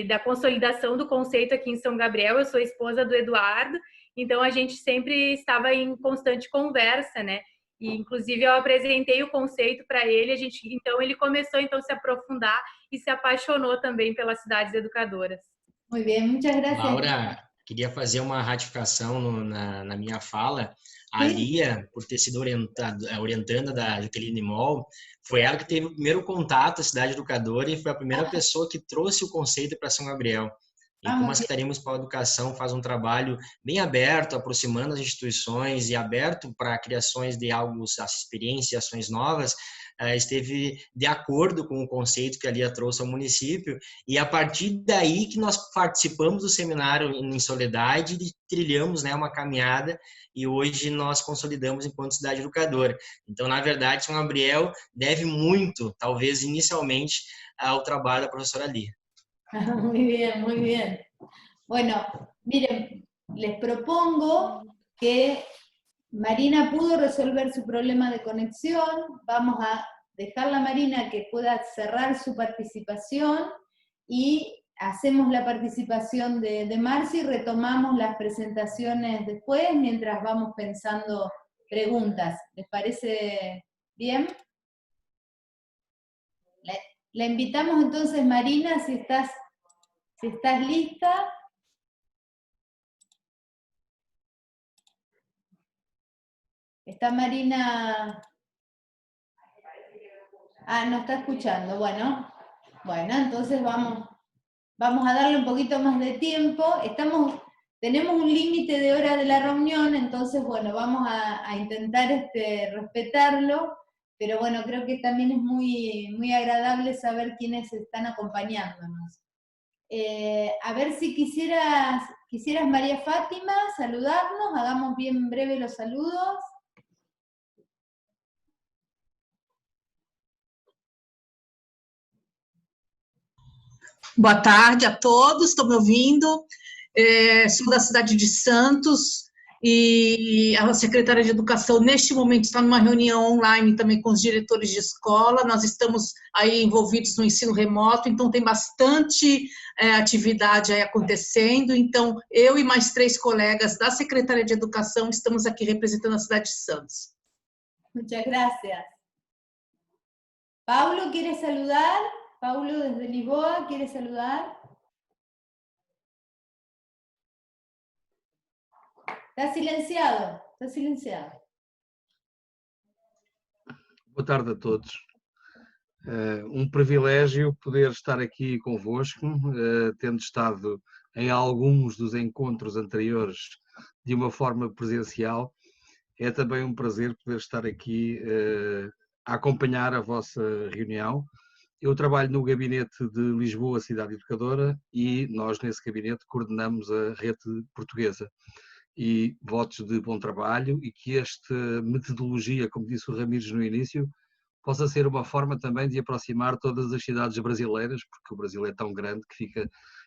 da consolidação do conceito aqui em São Gabriel. Eu sou esposa do Eduardo, então a gente sempre estava em constante conversa, né? E inclusive eu apresentei o conceito para ele, então ele começou então a se aprofundar e se apaixonou também pelas cidades educadoras. Muito bem, muitas graças. Laura, queria fazer uma ratificação na minha fala. A Lia, por ter sido orientanda da Jaqueline Moll, foi ela que teve o primeiro contato à cidade educadora e foi a primeira pessoa que trouxe o conceito para São Gabriel. E como a Secretaria Municipal de Educação faz um trabalho bem aberto, aproximando as instituições e aberto para criações de algo, experiências, ações novas, esteve de acordo com o conceito que a Lia trouxe ao município, e a partir daí que nós participamos do seminário em Soledade e trilhamos, né, uma caminhada, e hoje nós consolidamos enquanto cidade educadora. Então, na verdade, São Gabriel deve muito, talvez inicialmente, ao trabalho da professora Lia. Muy bien, muy bien. Bueno, miren, les propongo que Marina pudo resolver su problema de conexión, vamos a dejar a Marina que pueda cerrar su participación y hacemos la participación de Marcio y retomamos las presentaciones después mientras vamos pensando preguntas. ¿Les parece bien? La invitamos entonces, Marina, si estás lista. ¿Está Marina? Ah, no está escuchando. Bueno, entonces vamos a darle un poquito más de tiempo. Tenemos un límite de hora de la reunión, entonces, bueno, vamos a intentar respetarlo, pero bueno, creo que también es muy agradable saber quiénes están acompañándonos. A ver si quisieras, María Fátima, saludarnos, hagamos bien breve los saludos. Boa tarde a todos, estão me ouvindo? Sou da cidade de Santos e a Secretaria de Educação, neste momento, está numa reunião online também com os diretores de escola. Nós estamos aí envolvidos no ensino remoto, então tem bastante atividade aí acontecendo. Então, eu e mais 3 colegas da Secretaria de Educação estamos aqui representando a cidade de Santos. Muchas gracias. Paulo, ¿quieres saludar? Paulo, desde Lisboa, ¿quiere saludar? Está silenciado, está silenciado. Boa tarde a todos. Um privilégio poder estar aqui convosco, tendo estado em alguns dos encontros anteriores de uma forma presencial. É também um prazer poder estar aqui a acompanhar a vossa reunião. Eu trabalho no gabinete de Lisboa, Cidade Educadora, e nós nesse gabinete coordenamos a rede portuguesa. E votos de bom trabalho e que esta metodologia, como disse o Ramires no início, possa ser uma forma também de aproximar todas as cidades brasileiras, porque o Brasil é tão grande que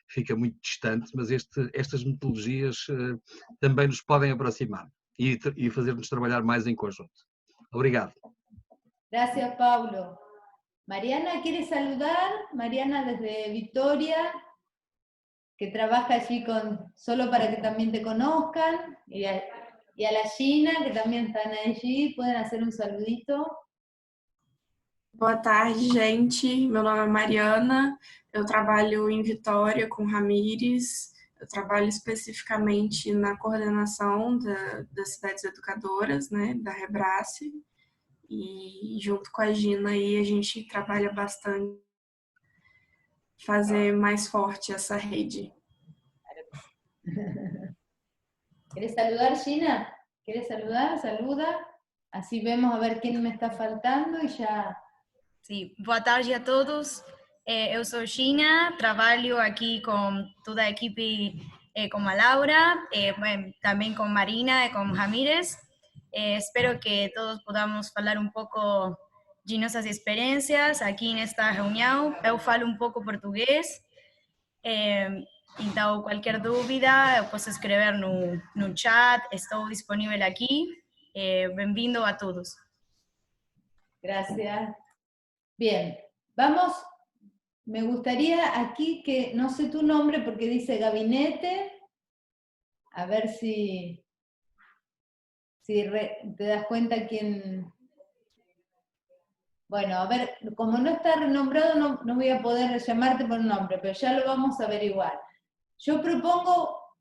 fica muito distante, mas estas metodologias também nos podem aproximar e fazer-nos trabalhar mais em conjunto. Obrigado. Gracias, Paulo. Mariana, ¿quiere saludar? Mariana desde Vitoria, que trabaja allí solo para que también te conozcan, y a la Gina, que también están allí, pueden hacer un saludito. Boa tarde, gente. Meu nome é Mariana, eu trabalho em Vitória com Ramires, eu trabalho especificamente na coordenação das cidades educadoras, né, da Rebrace, e junto com a Gina aí a gente trabalha bastante fazer mais forte essa rede. ¿Quieres saludar, Gina? ¿Quieres saludar? Saluda. Así vemos a ver quién me está faltando y ya... Sí, boa tarde a todos. Eu sou Gina, trabalho aqui com toda a equipe, com a Laura, também com Marina e com Ramírez. Espero que todos podamos falar um pouco de nossas experiências aqui nesta reunião. Eu falo um pouco português, então qualquer dúvida eu posso escrever no chat, estou disponível aqui. Bem-vindo a todos. Gracias. Bien, vamos, me gustaría aquí que, no sé tu nombre porque dice gabinete, a ver si te das cuenta quién... Bueno, a ver, como no está renombrado no voy a poder llamarte por nombre, pero ya lo vamos a averiguar. Yo propongo,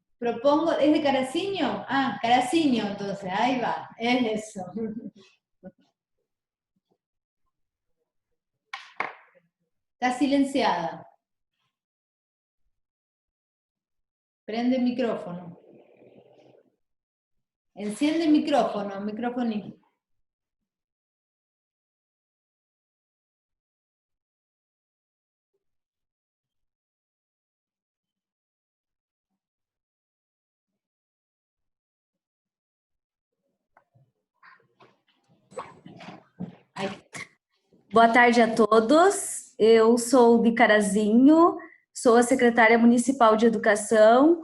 ¿es de Caracinho? Ah, Caracinho, entonces, ahí va, es eso. Está silenciada. Prende el micrófono. Enciende el micrófono, micrófono. Boa tarde a todos. Eu sou de Carazinho, sou a secretária municipal de educação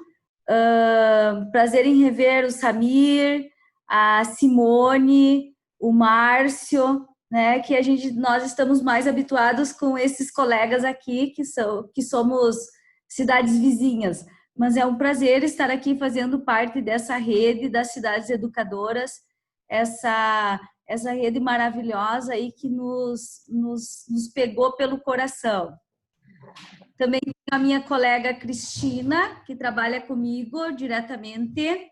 Prazer em rever o Samir, a Simone, o Márcio, né, que nós estamos mais habituados com esses colegas aqui, que somos cidades vizinhas. Mas é um prazer estar aqui fazendo parte dessa rede das cidades educadoras, essa rede maravilhosa aí que nos pegou pelo coração. Também tenho a minha colega Cristina, que trabalha comigo diretamente,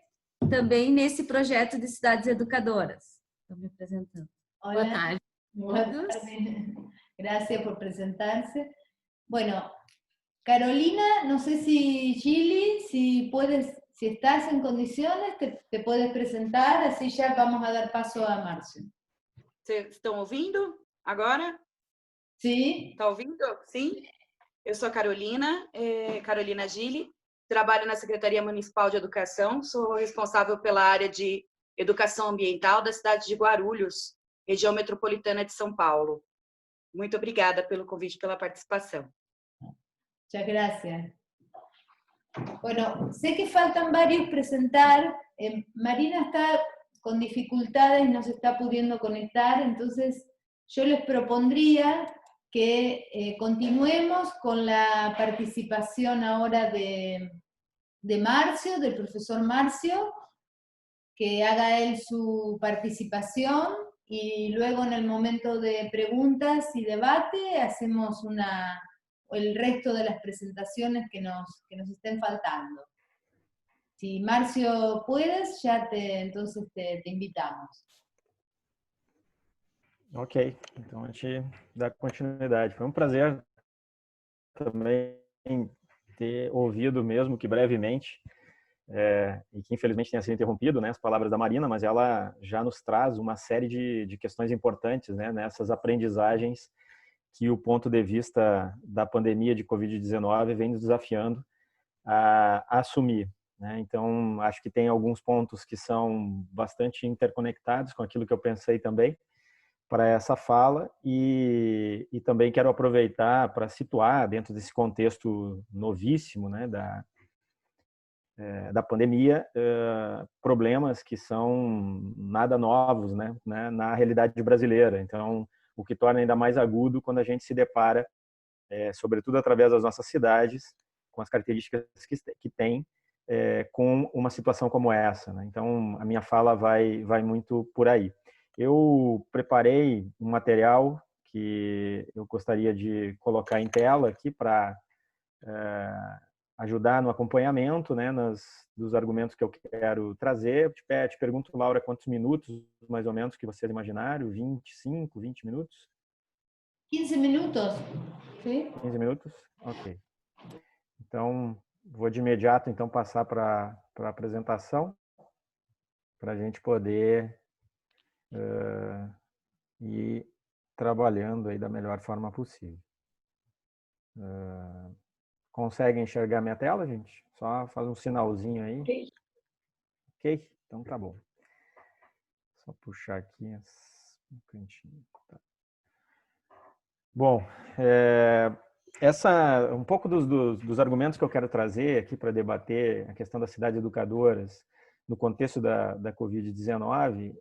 também nesse projeto de cidades educadoras. Estou me apresentando. Hola. Boa tarde. Buenas tardes. Gracias por presentarse. Bueno, Carolina, no sé si Gili, si estás en condiciones, te puedes presentar, así ya vamos a dar paso a Márcio. Vocês estão ouvindo agora? Sim. Está ouvindo? Sim. Eu sou a Carolina, Carolina Gili, trabalho na Secretaria Municipal de Educação, sou responsável pela área de Educação Ambiental da cidade de Guarulhos, região metropolitana de São Paulo. Muito obrigada pelo convite e pela participação. Muchas gracias. Bueno, sé que faltan varios presentar. Marina está con dificultades, no se está pudiendo conectar, entonces yo les propondría que continuemos con la participación ahora de Márcio, del profesor Márcio, que haga él su participación y luego en el momento de preguntas y debate hacemos el resto de las presentaciones que nos estén faltando. Si Márcio puedes, entonces te invitamos. Ok, então a gente dá continuidade. Foi um prazer também ter ouvido, mesmo que brevemente, e que infelizmente tenha sido interrompido, né, as palavras da Marina, mas ela já nos traz uma série de questões importantes, né, nessas aprendizagens que o ponto de vista da pandemia de Covid-19 vem nos desafiando a assumir, né? Então, acho que tem alguns pontos que são bastante interconectados com aquilo que eu pensei também para essa fala e também quero aproveitar para situar dentro desse contexto novíssimo, né, da pandemia, problemas que são nada novos, né, na realidade brasileira. Então, o que torna ainda mais agudo quando a gente se depara, sobretudo através das nossas cidades, com as características que tem, com uma situação como essa, né? Então, a minha fala vai muito por aí. Eu preparei um material que eu gostaria de colocar em tela aqui para ajudar no acompanhamento, né, dos argumentos que eu quero trazer. Te pergunto, Laura, quantos minutos, mais ou menos, que vocês imaginaram? 25, 20 minutos? 15 minutos. Sim. 15 minutos? Ok. Então, vou de imediato, então, passar para a apresentação, para a gente poder ir trabalhando aí da melhor forma possível. Conseguem enxergar minha tela, gente? Só faz um sinalzinho aí. Ok? Então tá bom. Só puxar aqui um cantinho. Tá. Bom, um pouco dos argumentos que eu quero trazer aqui para debater a questão das cidades educadoras no contexto da Covid-19,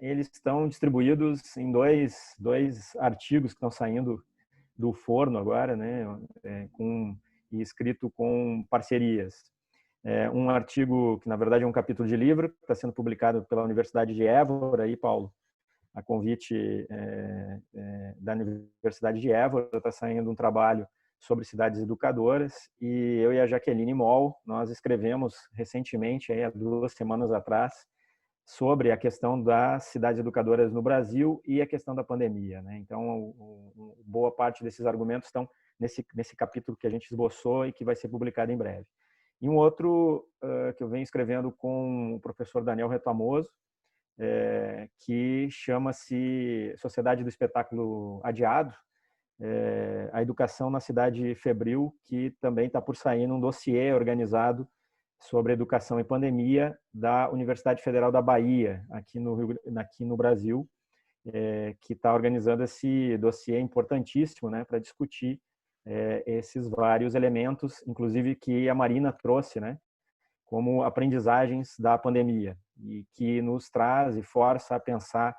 eles estão distribuídos em dois artigos que estão saindo do forno agora, né, e escrito com parcerias. Um artigo que, na verdade, é um capítulo de livro, que está sendo publicado pela Universidade de Évora, aí, Paulo, a convite da Universidade de Évora, está saindo um trabalho sobre cidades educadoras, e eu e a Jaqueline Moll, nós escrevemos recentemente, há 2 semanas atrás, sobre a questão das cidades educadoras no Brasil e a questão da pandemia, né? Então, boa parte desses argumentos estão nesse capítulo que a gente esboçou e que vai ser publicado em breve. E um outro que eu venho escrevendo com o professor Daniel Retamoso, que chama-se Sociedade do Espetáculo Adiado, a educação na cidade febril, que também está por sair num dossiê organizado sobre educação e pandemia da Universidade Federal da Bahia, aqui no Brasil, que está organizando esse dossiê importantíssimo, né, para discutir esses vários elementos, inclusive que a Marina trouxe, né, como aprendizagens da pandemia, e que nos traz e força a pensar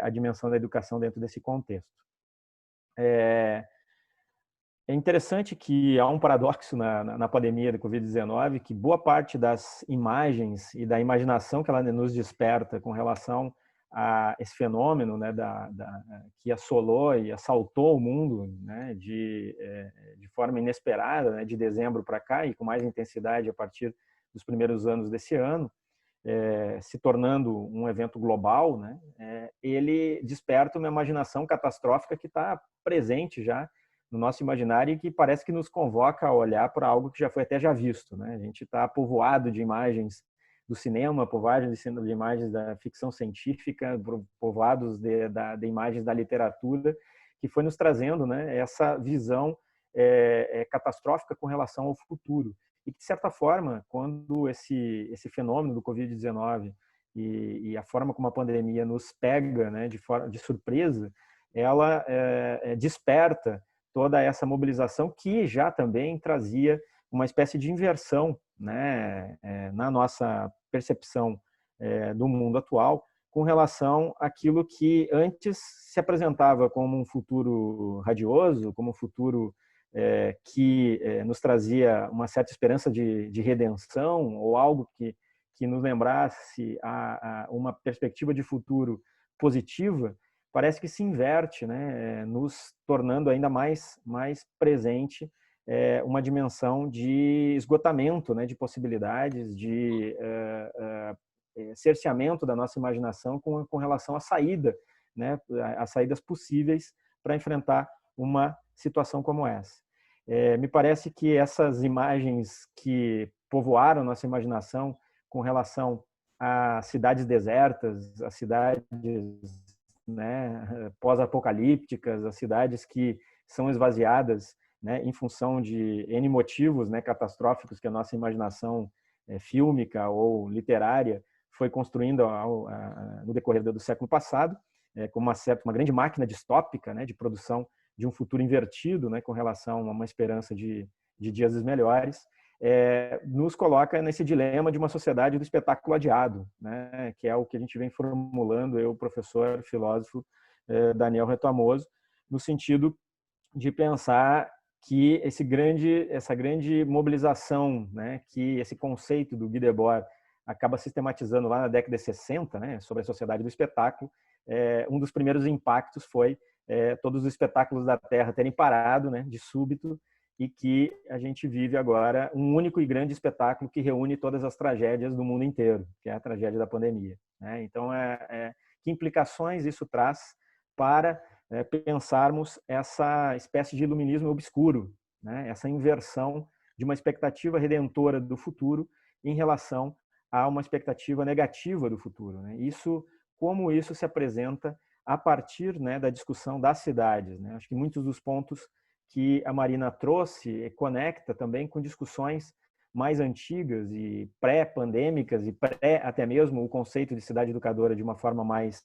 a dimensão da educação dentro desse contexto. É interessante que há um paradoxo na pandemia da Covid-19, que boa parte das imagens e da imaginação que ela nos desperta com relação a esse fenômeno, né, que assolou e assaltou o mundo, né, de forma inesperada, né, de dezembro para cá, e com mais intensidade a partir dos primeiros anos desse ano, se tornando um evento global, né, ele desperta uma imaginação catastrófica que está presente já no nosso imaginário e que parece que nos convoca a olhar para algo que já foi até já visto, né? A gente está povoado de imagens do cinema, povoados de imagens da ficção científica, povoados de imagens da literatura, que foi nos trazendo, né, essa visão catastrófica com relação ao futuro. E que, de certa forma, quando esse fenômeno do Covid-19 e a forma como a pandemia nos pega, né, de surpresa, ela desperta toda essa mobilização que já também trazia uma espécie de inversão, né, na nossa percepção do mundo atual com relação àquilo que antes se apresentava como um futuro radioso, como um futuro que nos trazia uma certa esperança de redenção ou algo que nos lembrasse uma perspectiva de futuro positiva. Parece que se inverte, né, nos tornando ainda mais presente uma dimensão de esgotamento, né, de possibilidades, de cerceamento da nossa imaginação com relação à saída, né, às saídas possíveis para enfrentar uma situação como essa. Me parece que essas imagens que povoaram nossa imaginação com relação a cidades desertas, a cidades, né, pós-apocalípticas, as cidades que são esvaziadas, né, em função de N motivos, né, catastróficos que a nossa imaginação fílmica ou literária foi construindo no decorrer do século passado, com uma grande máquina distópica, né, de produção de um futuro invertido, né, com relação a uma esperança de dias melhores, nos coloca nesse dilema de uma sociedade do espetáculo adiado, né, que é o que a gente vem formulando, eu, professor, filósofo Daniel Retamoso, no sentido de pensar que essa grande mobilização, né, que esse conceito do Guy Debord acaba sistematizando lá na década de 60, né, sobre a sociedade do espetáculo, um dos primeiros impactos foi todos os espetáculos da Terra terem parado, né, de súbito, e que a gente vive agora um único e grande espetáculo que reúne todas as tragédias do mundo inteiro, que é a tragédia da pandemia, né? Então, que implicações isso traz para pensarmos essa espécie de iluminismo obscuro, né? Essa inversão de uma expectativa redentora do futuro em relação a uma expectativa negativa do futuro, né? Como isso se apresenta a partir, né, da discussão das cidades, né? Acho que muitos dos pontos que a Marina trouxe conecta também com discussões mais antigas e pré-pandêmicas e até mesmo o conceito de cidade educadora de uma forma mais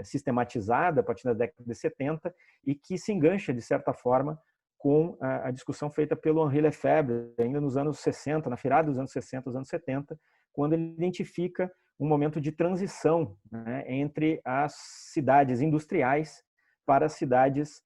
sistematizada a partir da década de 70 e que se engancha, de certa forma, com a discussão feita pelo Henri Lefebvre ainda nos anos 60, na virada dos anos 60 aos anos 70, quando ele identifica um momento de transição, né, entre as cidades industriais para as cidades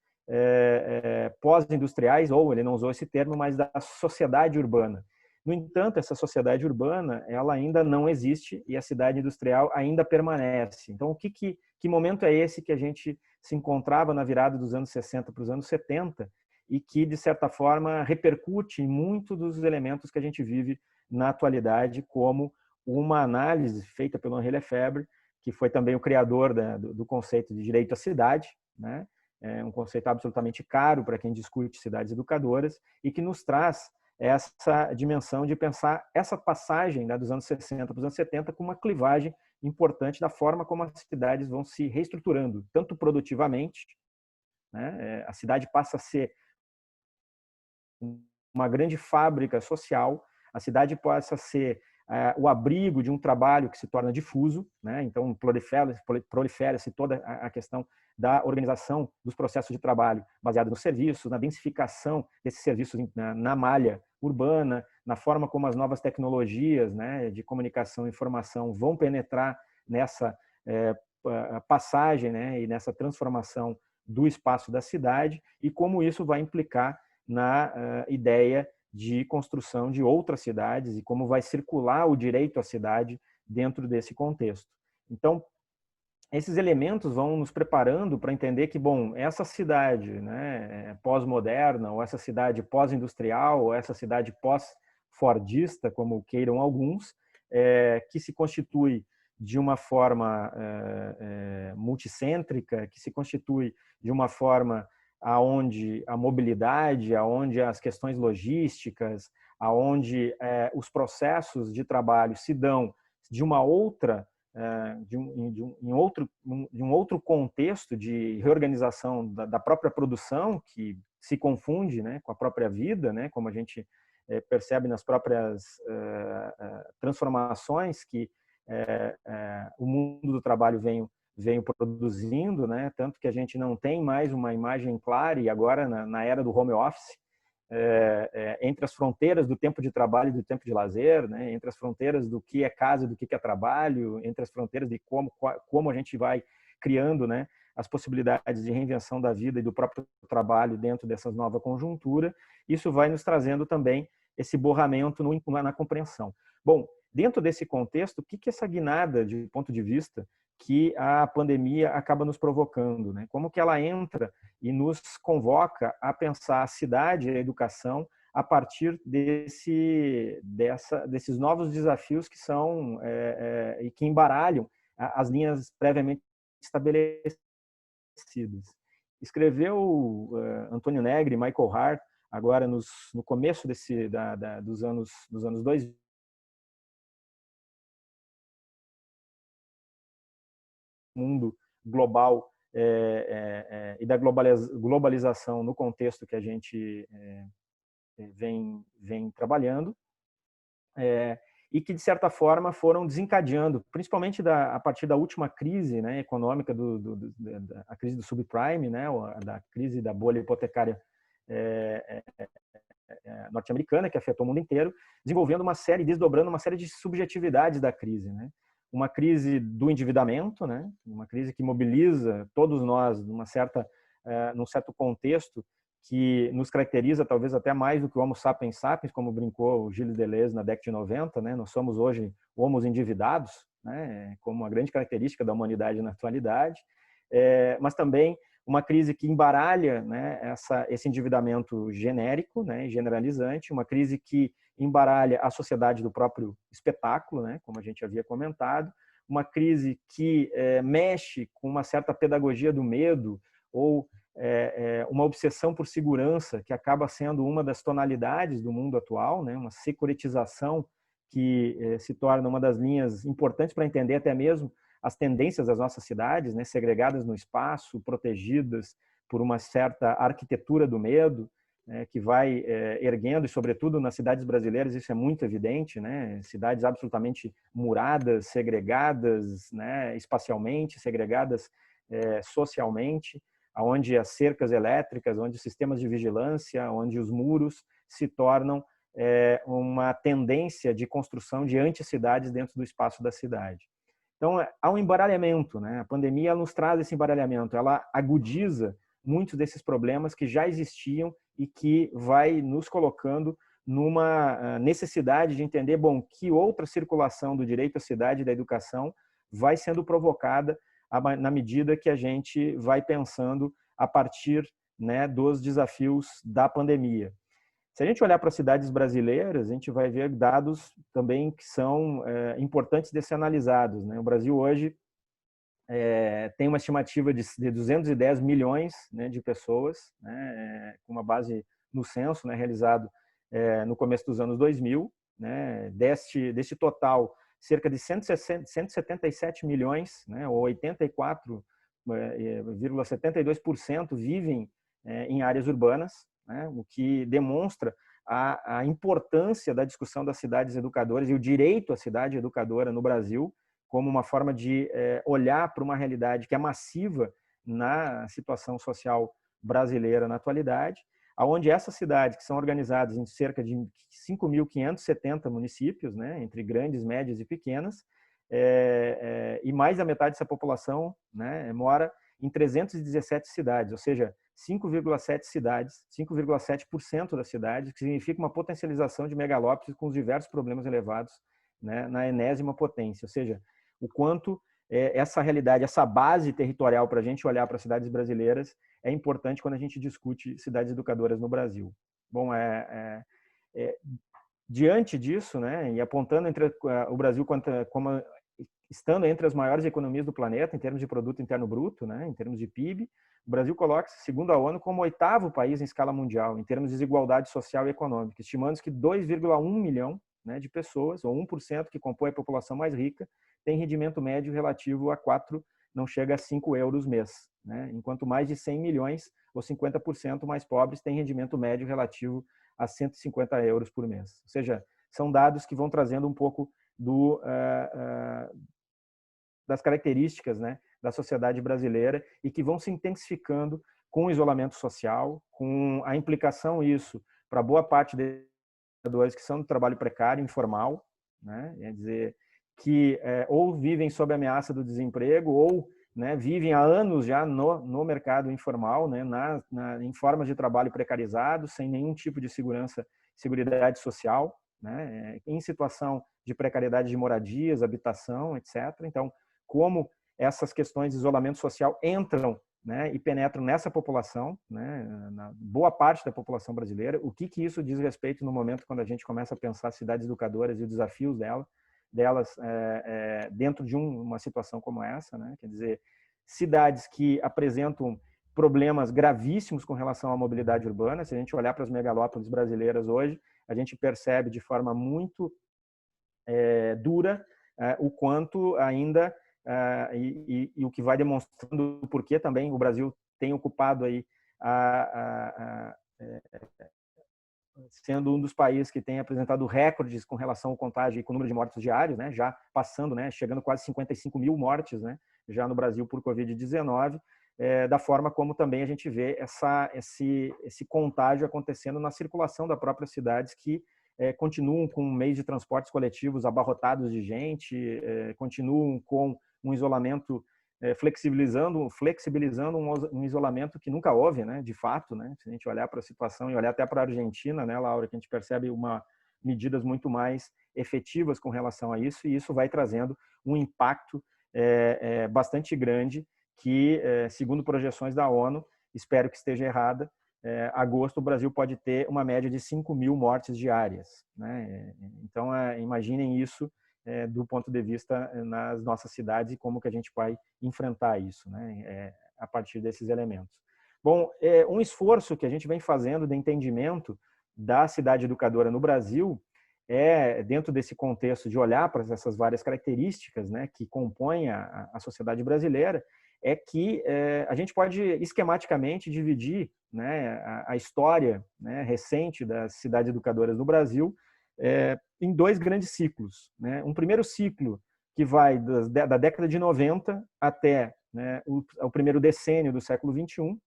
pós-industriais, ou ele não usou esse termo, mas da sociedade urbana. No entanto, essa sociedade urbana ela ainda não existe e a cidade industrial ainda permanece. Então, que momento é esse que a gente se encontrava na virada dos anos 60 para os anos 70 e que, de certa forma, repercute em muitos dos elementos que a gente vive na atualidade, como uma análise feita pelo Henri Lefebvre, que foi também o criador do conceito de direito à cidade, né? É um conceito absolutamente caro para quem discute cidades educadoras e que nos traz essa dimensão de pensar essa passagem, né, dos anos 60 para os anos 70 com uma clivagem importante da forma como as cidades vão se reestruturando, tanto produtivamente, né? A cidade passa a ser uma grande fábrica social, a cidade passa a ser o abrigo de um trabalho que se torna difuso, né? Então prolifera-se toda a questão da organização dos processos de trabalho baseado nos serviços, na densificação desses serviços na malha urbana, na forma como as novas tecnologias, né, de comunicação e informação vão penetrar nessa passagem, né, e nessa transformação do espaço da cidade, e como isso vai implicar na ideia de construção de outras cidades e como vai circular o direito à cidade dentro desse contexto. Então, esses elementos vão nos preparando para entender que, bom, essa cidade, né, pós-moderna, ou essa cidade pós-industrial, ou essa cidade pós-fordista, como queiram alguns, que se constitui de uma forma multicêntrica, que se constitui de uma forma aonde a mobilidade, aonde as questões logísticas, aonde os processos de trabalho se dão de uma outra de um outro contexto de reorganização da própria produção, que se confunde, né, com a própria vida, né, como a gente percebe nas próprias transformações que o mundo do trabalho vem produzindo, né, tanto que a gente não tem mais uma imagem clara, e agora na era do home office, entre as fronteiras do tempo de trabalho e do tempo de lazer, né? Entre as fronteiras do que é casa e do que é trabalho, entre as fronteiras de como a gente vai criando, né, as possibilidades de reinvenção da vida e do próprio trabalho dentro dessa nova conjuntura, isso vai nos trazendo também esse borramento na compreensão. Bom, dentro desse contexto, o que essa guinada de ponto de vista que a pandemia acaba nos provocando, né? Como que ela entra e nos convoca a pensar a cidade e a educação a partir desses novos desafios que são e que embaralham as linhas previamente estabelecidas. Escreveu Antônio Negri, Michael Hart, agora no começo dos anos 2000, mundo global e da globalização no contexto que a gente vem trabalhando, e que, de certa forma, foram desencadeando, principalmente a partir da última crise, né, econômica, a crise do subprime, né, da crise da bolha hipotecária norte-americana, que afetou o mundo inteiro, desdobrando uma série de subjetividades da crise, né? Uma crise do endividamento, né? Uma crise que mobiliza todos nós num certo contexto que nos caracteriza talvez até mais do que o Homo sapiens sapiens, como brincou o Gilles Deleuze na década de 90, né? Nós somos hoje homos endividados, né? Como uma grande característica da humanidade na atualidade, mas também uma crise que embaralha, né, esse endividamento genérico, né, generalizante, uma crise que embaralha a sociedade do próprio espetáculo, né, como a gente havia comentado, uma crise que mexe com uma certa pedagogia do medo ou uma obsessão por segurança, que acaba sendo uma das tonalidades do mundo atual, né, uma securitização que se torna uma das linhas importantes para entender até mesmo as tendências das nossas cidades, né, segregadas no espaço, protegidas por uma certa arquitetura do medo, né, que vai erguendo, e sobretudo nas cidades brasileiras isso é muito evidente, né, cidades absolutamente muradas, segregadas, né, espacialmente, segregadas socialmente, onde as cercas elétricas, onde os sistemas de vigilância, onde os muros se tornam uma tendência de construção de anticidades dentro do espaço da cidade. Então, há um embaralhamento, né? A pandemia nos traz esse embaralhamento, ela agudiza muitos desses problemas que já existiam e que vai nos colocando numa necessidade de entender, bom, que outra circulação do direito à cidade e da educação vai sendo provocada na medida que a gente vai pensando a partir, né, dos desafios da pandemia. Se a gente olhar para as cidades brasileiras, a gente vai ver dados também que são importantes de ser analisados, né? O Brasil hoje tem uma estimativa de 210 milhões, né, de pessoas, né, com uma base no censo, né, realizado no começo dos anos 2000. Né? Deste total, cerca de 177 milhões, né, ou 84,72% vivem em áreas urbanas, né, o que demonstra a importância da discussão das cidades educadoras e o direito à cidade educadora no Brasil como uma forma de olhar para uma realidade que é massiva na situação social brasileira na atualidade, onde essas cidades, que são organizadas em cerca de 5.570 municípios, né, entre grandes, médias e pequenas, e mais da metade dessa população, né, mora em 317 cidades, ou seja, 5,7 cidades, 5,7% das cidades, que significa uma potencialização de megalópolis com os diversos problemas elevados, né, na enésima potência, ou seja, o quanto essa realidade, essa base territorial para a gente olhar para as cidades brasileiras é importante quando a gente discute cidades educadoras no Brasil. Bom, diante disso, né, e apontando entre o Brasil como estando entre as maiores economias do planeta em termos de produto interno bruto, né, em termos de PIB, o Brasil coloca-se, segundo a ONU, como o 8º país em escala mundial em termos de desigualdade social e econômica, estimando que 2,1 milhão, né, de pessoas, ou 1% que compõe a população mais rica, tem rendimento médio relativo a 4, não chega a 5 euros mês, né, enquanto mais de 100 milhões, ou 50% mais pobres, têm rendimento médio relativo a 150 euros por mês. Ou seja, são dados que vão trazendo um pouco das características, né, da sociedade brasileira e que vão se intensificando com o isolamento social, com a implicação isso para boa parte dos trabalhadores que são do trabalho precário, informal, né, quer dizer, que ou vivem sob ameaça do desemprego ou, né, vivem há anos já no mercado informal, né, em formas de trabalho precarizado, sem nenhum tipo de seguridade social, né, em situação de precariedade de moradias, habitação, etc. Então, como essas questões de isolamento social entram, né, e penetram nessa população, né, na boa parte da população brasileira, o que isso diz respeito no momento quando a gente começa a pensar cidades educadoras e os desafios delas dentro de uma situação como essa, né? Quer dizer, cidades que apresentam problemas gravíssimos com relação à mobilidade urbana. Se a gente olhar para as megalópolis brasileiras hoje, a gente percebe de forma muito dura o quanto ainda e o que vai demonstrando o porquê também o Brasil tem ocupado aí sendo um dos países que tem apresentado recordes com relação ao contágio e com o número de mortos diários, né, já passando, né, chegando quase 55 mil mortes, né, já no Brasil por Covid-19, da forma como também a gente vê esse contágio acontecendo na circulação das próprias cidades que continuam com meios de transportes coletivos abarrotados de gente, continuam com um isolamento flexibilizando um isolamento que nunca houve, né, de fato, né, se a gente olhar para a situação e olhar até para a Argentina, né, Laura, que a gente percebe medidas muito mais efetivas com relação a isso, e isso vai trazendo um impacto bastante grande que, segundo projeções da ONU, espero que esteja errada, agosto o Brasil pode ter uma média de 5 mil mortes diárias, né? Então, imaginem isso do ponto de vista nas nossas cidades e como que a gente vai enfrentar isso, né, a partir desses elementos. Bom, um esforço que a gente vem fazendo de entendimento da cidade educadora no Brasil dentro desse contexto de olhar para essas várias características, né, que compõem a sociedade brasileira, é que a gente pode esquematicamente dividir, né, a história, né, recente das cidades educadoras no Brasil em 2 grandes ciclos, né? Um primeiro ciclo que vai da década de 90 até, né, o primeiro decênio do século 21,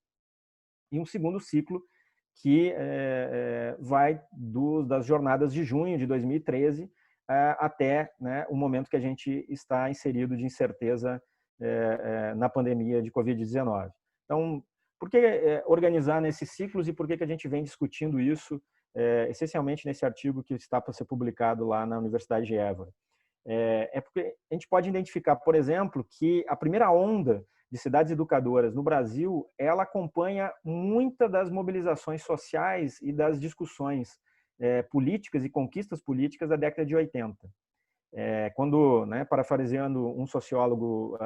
e um segundo ciclo que vai das jornadas de junho de 2013 até, né, o momento que a gente está inserido de incerteza na pandemia de Covid-19. Então, por que organizar nesses ciclos e por que a gente vem discutindo isso essencialmente nesse artigo que está para ser publicado lá na Universidade de Évora? Porque a gente pode identificar, por exemplo, que a primeira onda de cidades educadoras no Brasil, ela acompanha muitas das mobilizações sociais e das discussões políticas e conquistas políticas da década de 80. Quando, né, parafraseando um sociólogo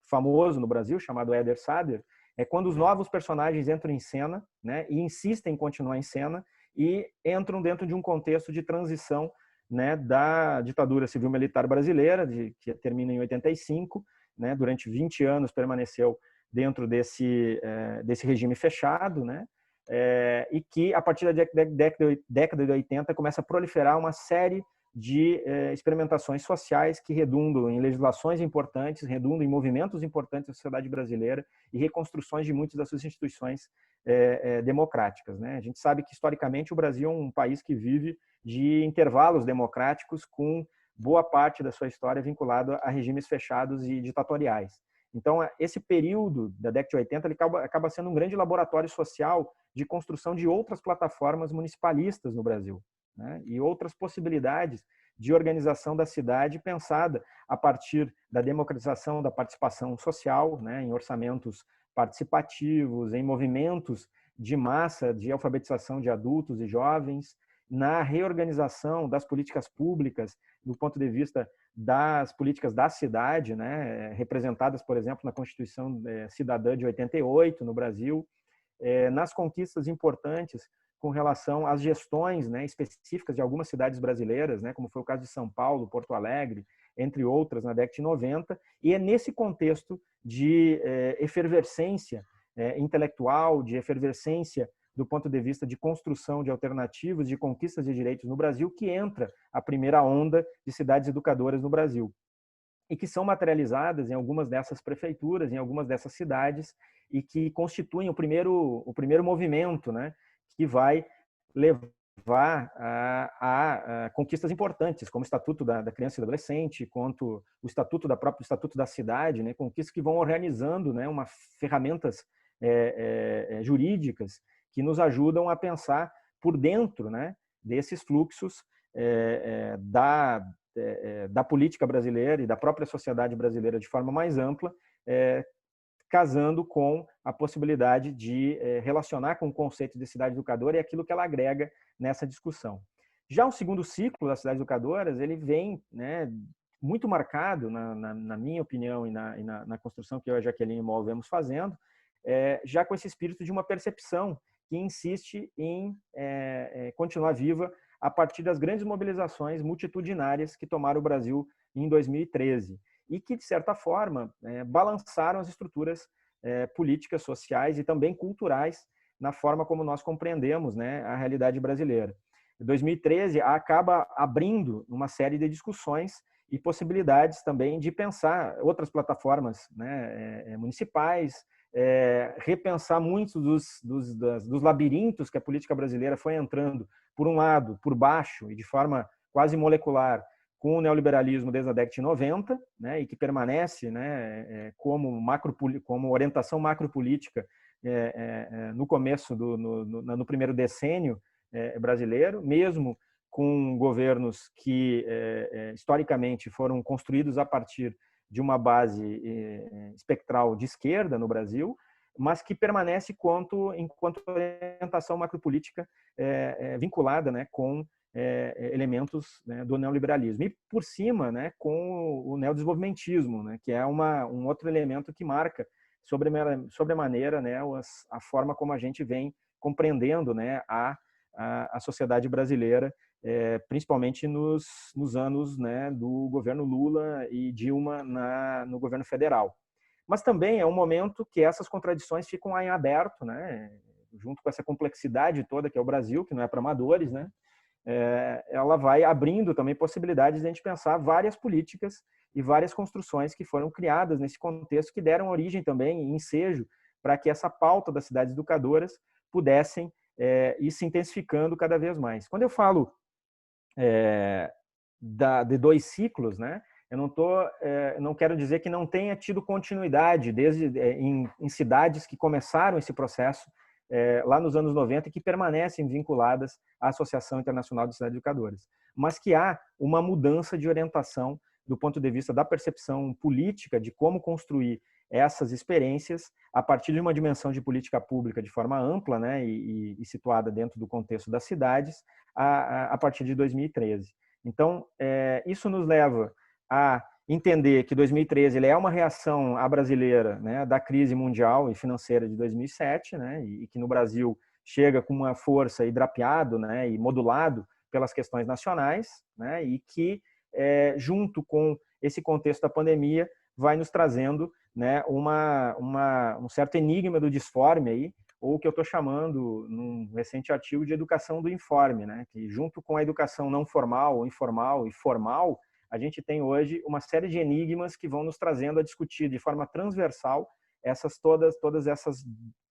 famoso no Brasil, chamado Eder Sader, quando os novos personagens entram em cena, né, e insistem em continuar em cena e entram dentro de um contexto de transição, né, da ditadura civil-militar brasileira, que termina em 85, né, durante 20 anos permaneceu dentro desse regime fechado, né, e que a partir da década de 80 começa a proliferar uma série de experimentações sociais que redundam em legislações importantes, redundam em movimentos importantes da sociedade brasileira e reconstruções de muitas das suas instituições democráticas, né? A gente sabe que, historicamente, o Brasil é um país que vive de intervalos democráticos, com boa parte da sua história vinculado a regimes fechados e ditatoriais. Então, esse período da década de 80 ele acaba sendo um grande laboratório social de construção de outras plataformas municipalistas no Brasil, né? E outras possibilidades de organização da cidade pensada a partir da democratização da participação social, né? Em orçamentos participativos, em movimentos de massa de alfabetização de adultos e jovens, na reorganização das políticas públicas do ponto de vista das políticas da cidade, né, representadas, por exemplo, na Constituição Cidadã de 88 no Brasil, nas conquistas importantes com relação às gestões, né, específicas de algumas cidades brasileiras, né, como foi o caso de São Paulo, Porto Alegre, entre outras, na década de 90, e é nesse contexto de efervescência intelectual, de efervescência do ponto de vista de construção de alternativas, de conquistas de direitos no Brasil, que entra a primeira onda de cidades educadoras no Brasil, e que são materializadas em algumas dessas prefeituras, em algumas dessas cidades, e que constituem o primeiro movimento, né, que vai levar a conquistas importantes, como o Estatuto da Criança e do Adolescente, quanto o Estatuto da Cidade, né, conquistas que vão organizando, né, ferramentas jurídicas que nos ajudam a pensar por dentro, né, desses fluxos da política brasileira e da própria sociedade brasileira de forma mais ampla, casando com a possibilidade de relacionar com o conceito de cidade educadora e aquilo que ela agrega nessa discussão. Já o segundo ciclo das cidades educadoras, ele vem, né, muito marcado, na minha opinião, e na construção que eu e a Jaqueline Moll vemos fazendo, já com esse espírito de uma percepção que insiste em continuar viva a partir das grandes mobilizações multitudinárias que tomaram o Brasil em 2013 e que, de certa forma, balançaram as estruturas políticas, sociais e também culturais na forma como nós compreendemos, né, a realidade brasileira. 2013 acaba abrindo uma série de discussões e possibilidades também de pensar outras plataformas, né, municipais, repensar muitos dos labirintos que a política brasileira foi entrando, por um lado, por baixo e de forma quase molecular, com o neoliberalismo desde a década de 90, né, e que permanece, né, como orientação macropolítica no começo, no primeiro decênio brasileiro, mesmo com governos que historicamente foram construídos a partir de uma base espectral de esquerda no Brasil, mas que permanece enquanto orientação macropolítica vinculada, né, com elementos, né, do neoliberalismo. E por cima, né, com o neodesenvolvimentismo, né, que é um outro elemento que marca sobremaneira, né, a forma como a gente vem compreendendo, né, a sociedade brasileira, principalmente nos anos, né, do governo Lula e Dilma no governo federal. Mas também é um momento que essas contradições ficam em aberto, né, junto com essa complexidade toda que é o Brasil, que não é para amadores, né, ela vai abrindo também possibilidades de a gente pensar várias políticas e várias construções que foram criadas nesse contexto, que deram origem também, ensejo, para que essa pauta das cidades educadoras pudessem ir se intensificando cada vez mais. Quando eu falo de dois ciclos, né, eu não quero dizer que não tenha tido continuidade em cidades que começaram esse processo lá nos anos 90 e que permanecem vinculadas à Associação Internacional de Cidades Educadoras, mas que há uma mudança de orientação do ponto de vista da percepção política de como construir essas experiências a partir de uma dimensão de política pública de forma ampla, né, e situada dentro do contexto das cidades a partir de 2013. Então, isso nos leva a entender que 2013 ele é uma reação à brasileira, né, da crise mundial e financeira de 2007, né, e que no Brasil chega com uma força e drapeado, né, e modulado pelas questões nacionais, né, e que, junto com esse contexto da pandemia, vai nos trazendo, né, um certo enigma do disforme aí, ou o que eu estou chamando, num recente artigo, de educação do informe, né? Que junto com a educação não formal, informal e formal, a gente tem hoje uma série de enigmas que vão nos trazendo a discutir de forma transversal todas essas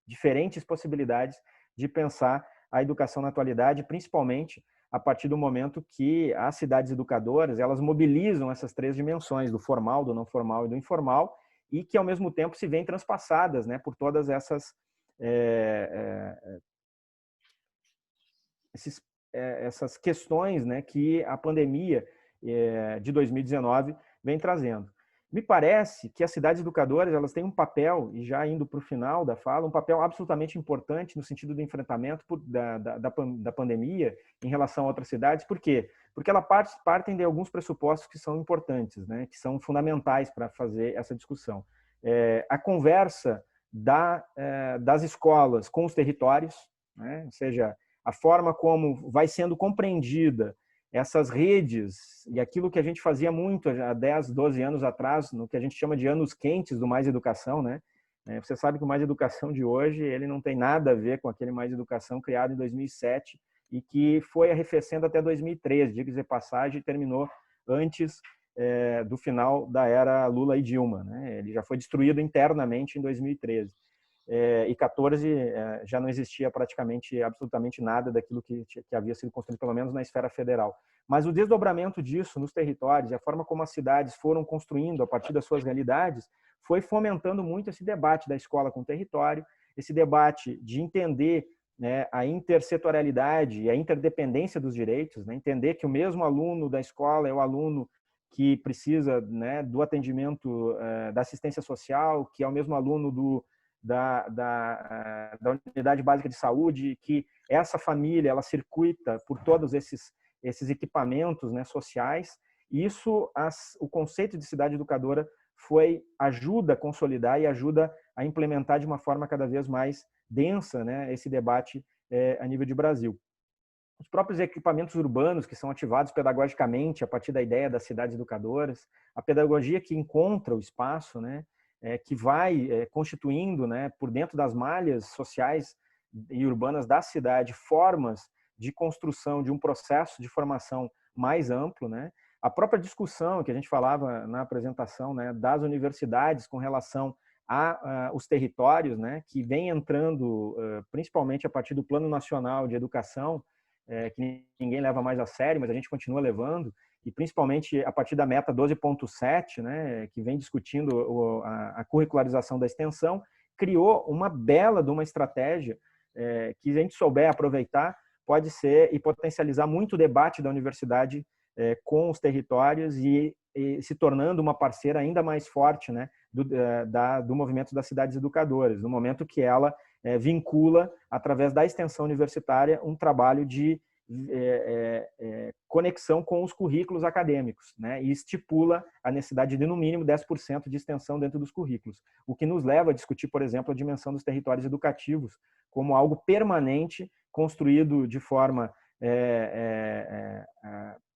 diferentes possibilidades de pensar a educação na atualidade, principalmente a partir do momento que as cidades educadoras, elas mobilizam essas três dimensões, do formal, do não formal e do informal, e que ao mesmo tempo se veem transpassadas, né, por todas essas essas questões, né, que a pandemia de 2019 vem trazendo. Me parece que as cidades educadoras, elas têm um papel, e já indo para o final da fala, um papel absolutamente importante no sentido do enfrentamento da pandemia em relação a outras cidades. Por quê? Porque elas partem de alguns pressupostos que são importantes, né, que são fundamentais para fazer essa discussão. A conversa das escolas com os territórios, né, ou seja, a forma como vai sendo compreendida essas redes e aquilo que a gente fazia muito há 10, 12 anos atrás, no que a gente chama de anos quentes do Mais Educação, né? Você sabe que o Mais Educação de hoje, ele não tem nada a ver com aquele Mais Educação criado em 2007 e que foi arrefecendo até 2013, diga-se de passagem, e terminou antes do final da era Lula e Dilma, né? Ele já foi destruído internamente em 2013. E 14 já não existia praticamente absolutamente nada daquilo que havia sido construído, pelo menos na esfera federal. Mas o desdobramento disso nos territórios e a forma como as cidades foram construindo a partir das suas realidades foi fomentando muito esse debate da escola com o território, esse debate de entender, né, a intersetorialidade e a interdependência dos direitos, né, entender que o mesmo aluno da escola é o aluno que precisa, né, do atendimento da assistência social, que é o mesmo aluno da unidade básica de saúde, que essa família ela circuita por todos esses equipamentos, né, sociais. Isso, o conceito de cidade educadora ajuda a consolidar e ajuda a implementar de uma forma cada vez mais densa, né, esse debate a nível de Brasil. Os próprios equipamentos urbanos que são ativados pedagogicamente a partir da ideia das cidades educadoras, a pedagogia que encontra o espaço, né, que vai constituindo, né, por dentro das malhas sociais e urbanas da cidade, formas de construção de um processo de formação mais amplo, né? A própria discussão que a gente falava na apresentação, né, das universidades com relação aos territórios, né, que vem entrando principalmente a partir do Plano Nacional de Educação, que ninguém leva mais a sério, mas a gente continua levando, e principalmente a partir da meta 12.7, né, que vem discutindo a curricularização da extensão, criou uma bela de uma estratégia que a gente souber aproveitar, pode ser e potencializar muito o debate da universidade com os territórios e se tornando uma parceira ainda mais forte, né, do movimento das cidades educadoras, no momento que ela vincula, através da extensão universitária, um trabalho de conexão com os currículos acadêmicos, né, e estipula a necessidade de, no mínimo, 10% de extensão dentro dos currículos, o que nos leva a discutir, por exemplo, a dimensão dos territórios educativos como algo permanente, construído de forma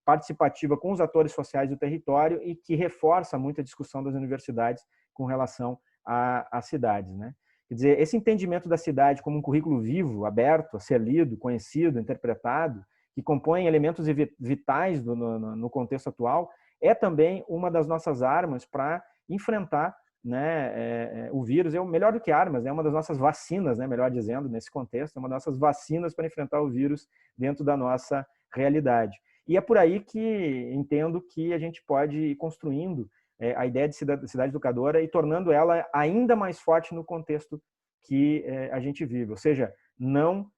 participativa com os atores sociais do território e que reforça muito a discussão das universidades com relação às cidades, né? Quer dizer, esse entendimento da cidade como um currículo vivo, aberto, a ser lido, conhecido, interpretado, que compõe elementos vitais no contexto atual, é também uma das nossas armas para enfrentar, né, o vírus. Melhor do que armas, é uma das nossas vacinas, né, melhor dizendo, nesse contexto, é uma das nossas vacinas para enfrentar o vírus dentro da nossa realidade. E é por aí que entendo que a gente pode ir construindo a ideia de cidade educadora e tornando ela ainda mais forte no contexto que a gente vive. Ou seja, não,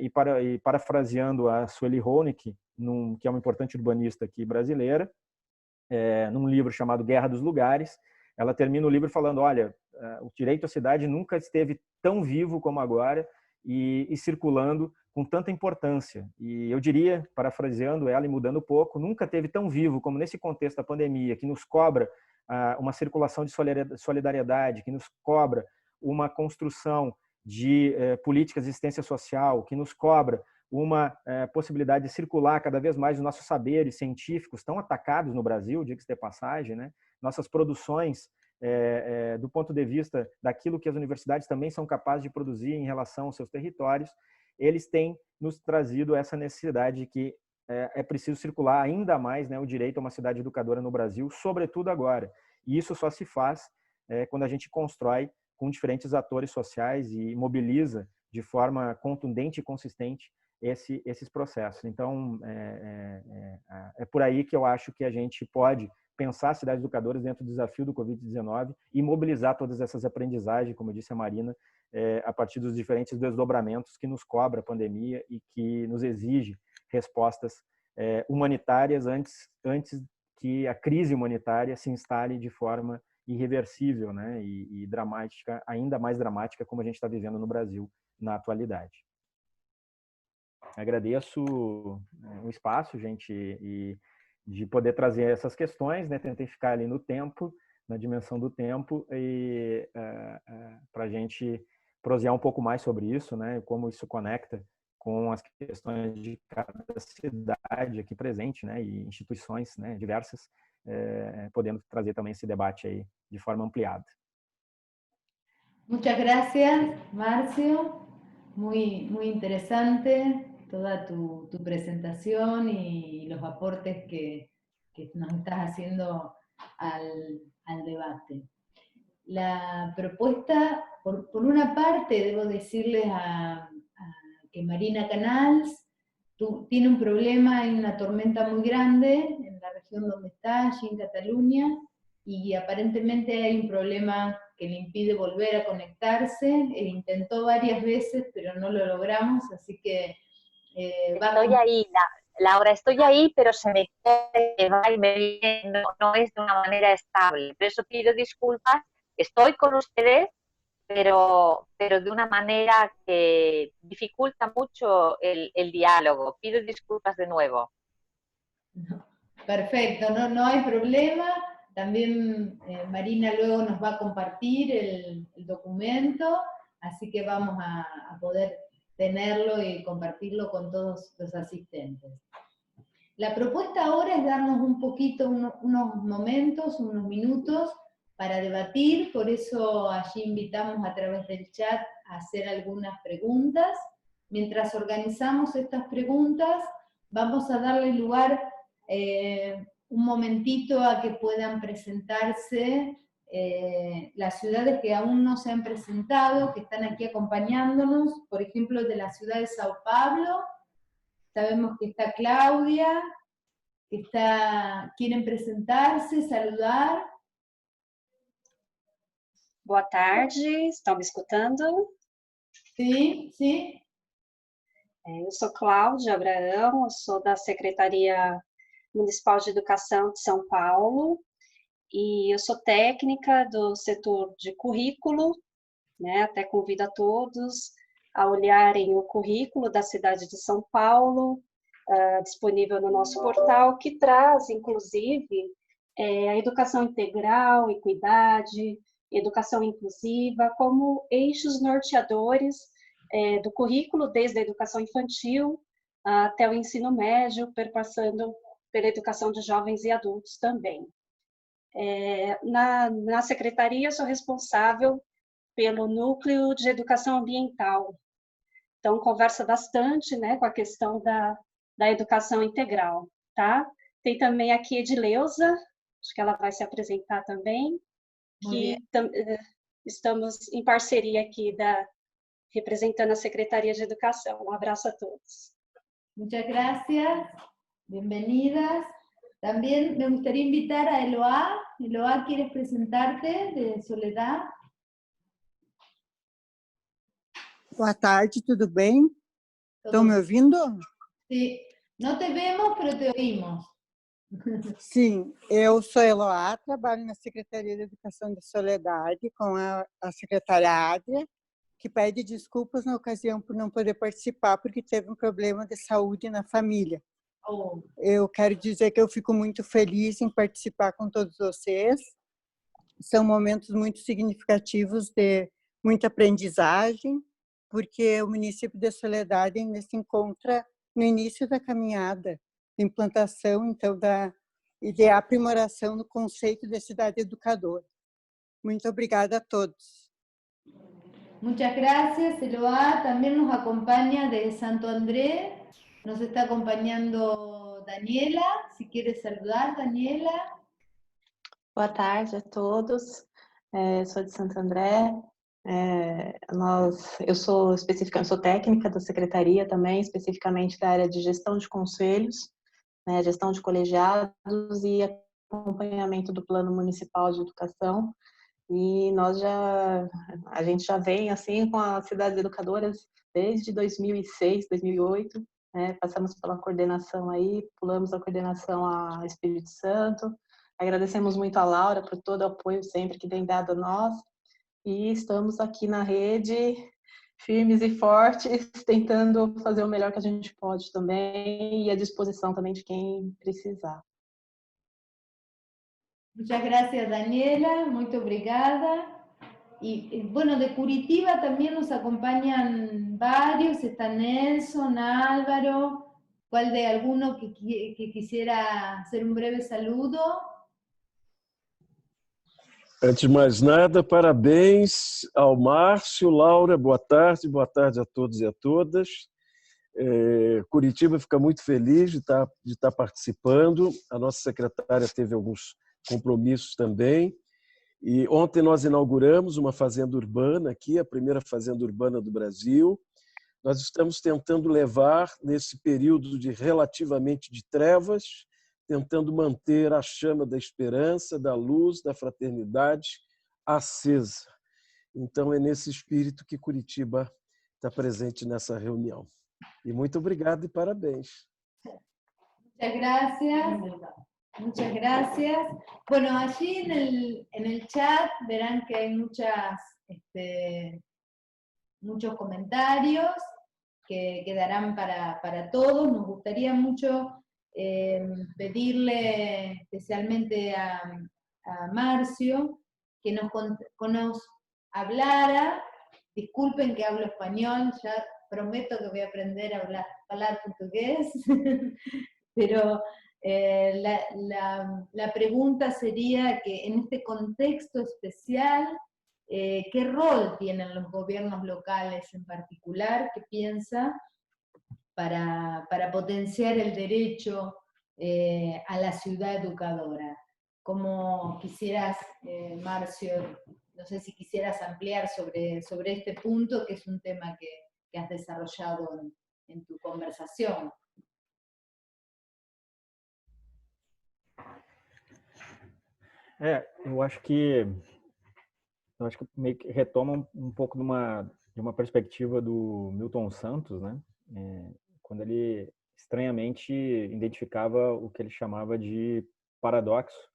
e parafraseando a Sueli Honeck, que é uma importante urbanista aqui brasileira, num livro chamado Guerra dos Lugares, ela termina o livro falando, olha, o direito à cidade nunca esteve tão vivo como agora e circulando com tanta importância. E eu diria, parafraseando ela e mudando um pouco, nunca teve tão vivo como nesse contexto da pandemia, que nos cobra uma circulação de solidariedade, que nos cobra uma construção de políticas de assistência social, que nos cobra uma possibilidade de circular cada vez mais os nossos saberes científicos tão atacados no Brasil, diga-se de passagem, né? Nossas produções do ponto de vista daquilo que as universidades também são capazes de produzir em relação aos seus territórios, eles têm nos trazido essa necessidade de que é preciso circular ainda mais, né, o direito a uma cidade educadora no Brasil, sobretudo agora. E isso só se faz quando a gente constrói com diferentes atores sociais e mobiliza de forma contundente e consistente esses processos. Então, é por aí que eu acho que a gente pode pensar cidades educadoras dentro do desafio do Covid-19 e mobilizar todas essas aprendizagens, como disse a Marina, a partir dos diferentes desdobramentos que nos cobra a pandemia e que nos exige respostas humanitárias antes que a crise humanitária se instale de forma irreversível, né, e dramática, ainda mais dramática, como a gente está vivendo no Brasil na atualidade. Agradeço o espaço, gente, e de poder trazer essas questões, né? Tentei ficar ali no tempo, na dimensão do tempo, e para a gente prosear um pouco mais sobre isso, né? Como isso conecta com as questões de cada cidade aqui presente, né? E instituições, né, diversas, podendo trazer também esse debate aí de forma ampliada. Muchas gracias, Marcio. Muy interesante toda tu presentación y los aportes que nos estás haciendo al debate. La propuesta, por una parte, debo decirles que Marina Canals tiene un problema, hay una tormenta muy grande en la región donde está, allí en Cataluña, y aparentemente hay un problema que le impide volver a conectarse. Intentó varias veces, pero no lo logramos, así que... estoy ahí, Laura, estoy ahí, pero se me va y me viene, no es de una manera estable. Por eso pido disculpas, estoy con ustedes, pero de una manera que dificulta mucho el diálogo. Pido disculpas de nuevo. Perfecto, no hay problema. También Marina luego nos va a compartir el documento, así que vamos a poder tenerlo y compartirlo con todos los asistentes. La propuesta ahora es darnos un poquito, unos momentos, unos minutos para debatir, por eso allí invitamos a través del chat a hacer algunas preguntas. Mientras organizamos estas preguntas, vamos a darle lugar un momentito a que puedan presentarse las ciudades que aún no se han presentado, que están aquí acompañándonos, por ejemplo, de la ciudad de Sao Paulo. Sabemos que está Claudia, que quieren presentarse, saludar. Boa tarde, estão me escutando? Sim, sim. Eu sou Cláudia Abraão, eu sou da Secretaria Municipal de Educação de São Paulo, e eu sou técnica do setor de currículo, né? Até convido a todos a olharem o currículo da cidade de São Paulo, disponível no nosso portal, que traz, inclusive, a educação integral, equidade, educação inclusiva, como eixos norteadores do currículo, desde a educação infantil até o ensino médio, perpassando pela educação de jovens e adultos também. Na secretaria, eu sou responsável pelo núcleo de educação ambiental. Então, conversa bastante, né, com a questão da educação integral, tá? Tem também aqui Edileuza, acho que ela vai se apresentar também, que estamos em parceria aqui representando a Secretaria de Educação. Um abraço a todos. Muchas gracias, bienvenidas. También me gustaría invitar a Eloá. Eloá, ¿quieres presentarte de Soledad? Boa tarde, tudo bem? Estão me ouvindo? Sim, não te vemos, pero te oímos. Sim, eu sou Eloá, trabalho na Secretaria de Educação de Soledade, com a secretária Adria, que pede desculpas na ocasião por não poder participar, porque teve um problema de saúde na família. Oh. Eu quero dizer que eu fico muito feliz em participar com todos vocês. São momentos muito significativos de muita aprendizagem, porque o município de Soledade ainda se encontra no início da caminhada de implantação, então, e de aprimoração do conceito de cidade educadora. Muito obrigada a todos. Muchas gracias, Eloá. También nos acompaña de Santo André, nos está acompañando Daniela. Si quieres saludar, Daniela. Boa tarde a todos. Sou de Santo André. Eu sou técnica da secretaria também, especificamente da área de gestão de conselhos, né, gestão de colegiados e acompanhamento do Plano Municipal de Educação. E a gente já vem assim com as cidades educadoras desde 2006, 2008, né? Passamos pela coordenação aí, pulamos a coordenação a Espírito Santo. Agradecemos muito a Laura por todo o apoio sempre que tem dado a nós. E estamos aqui na rede, firmes e fortes, tentando fazer o melhor que a gente pode também e à disposição também de quem precisar. Muchas gracias, Daniela, muito obrigada. Y bueno, de Curitiba también nos acompañan varios, está Nelson, Álvaro. ¿Cuál de alguno que quisiera hacer un breve saludo? Antes de mais nada, parabéns ao Márcio, Laura, boa tarde a todos e a todas. Curitiba fica muito feliz de estar participando. A nossa secretária teve alguns compromissos também. E ontem nós inauguramos uma fazenda urbana aqui, a primeira fazenda urbana do Brasil. Nós estamos tentando levar, nesse período relativamente de trevas, tentando manter a chama da esperança, da luz, da fraternidade acesa. Então, é nesse espírito que Curitiba está presente nessa reunião. E muito obrigado e parabéns. Muchas gracias. Muchas gracias. Bueno, allí en el chat verán que hay muchos comentarios que quedarán para todos. Nos gustaría mucho pedirle especialmente a Marcio que nos hablara. Disculpen que hablo español, ya prometo que voy a aprender a hablar portugués, pero la pregunta sería que en este contexto especial, ¿qué rol tienen los gobiernos locales en particular? ¿Qué piensa para potenciar el derecho a la ciudad educadora? Como quisieras, Marcio, no sé si quisieras ampliar sobre este punto, que es un tema que has desarrollado en tu conversación. Eu acho que meio que retoma um pouco de uma perspectiva do Milton Santos, né? Quando ele estranhamente identificava o que ele chamava de paradoxo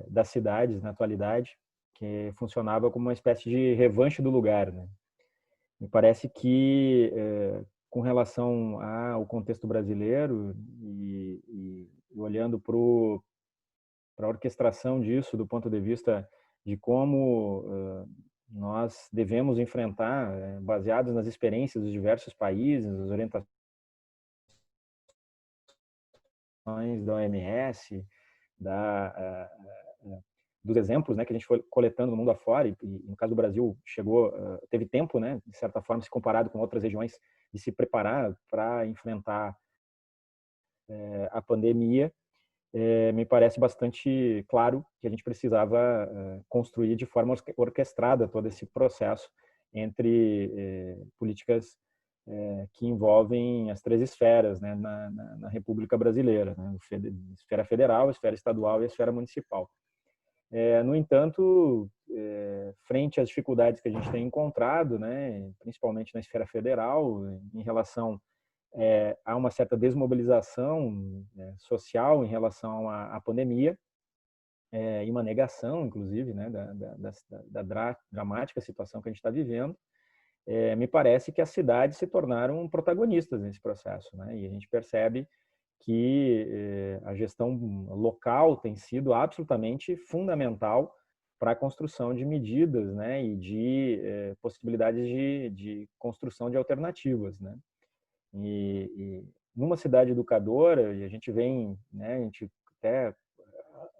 das cidades na atualidade, que funcionava como uma espécie de revanche do lugar, né? Me parece que com relação ao contexto brasileiro e olhando para a orquestração disso do ponto de vista de como nós devemos enfrentar, baseados nas experiências dos diversos países, as orientações da OMS, dos exemplos, né, que a gente foi coletando no mundo afora, e no caso do Brasil teve tempo, né, de certa forma, se comparado com outras regiões, de se preparar para enfrentar a pandemia. Me parece bastante claro que a gente precisava construir de forma orquestrada todo esse processo entre políticas que envolvem as três esferas, né, na República Brasileira, né, esfera federal, esfera estadual e a esfera municipal. No entanto, frente às dificuldades que a gente tem encontrado, né, principalmente na esfera federal, em relação há uma certa desmobilização social em relação à pandemia e uma negação, inclusive, né, da dramática situação que a gente está vivendo. Me parece que as cidades se tornaram protagonistas nesse processo, né? E a gente percebe que a gestão local tem sido absolutamente fundamental para a construção de medidas, né, e de possibilidades de construção de alternativas, né? E numa cidade educadora, e a gente vem, né, a gente até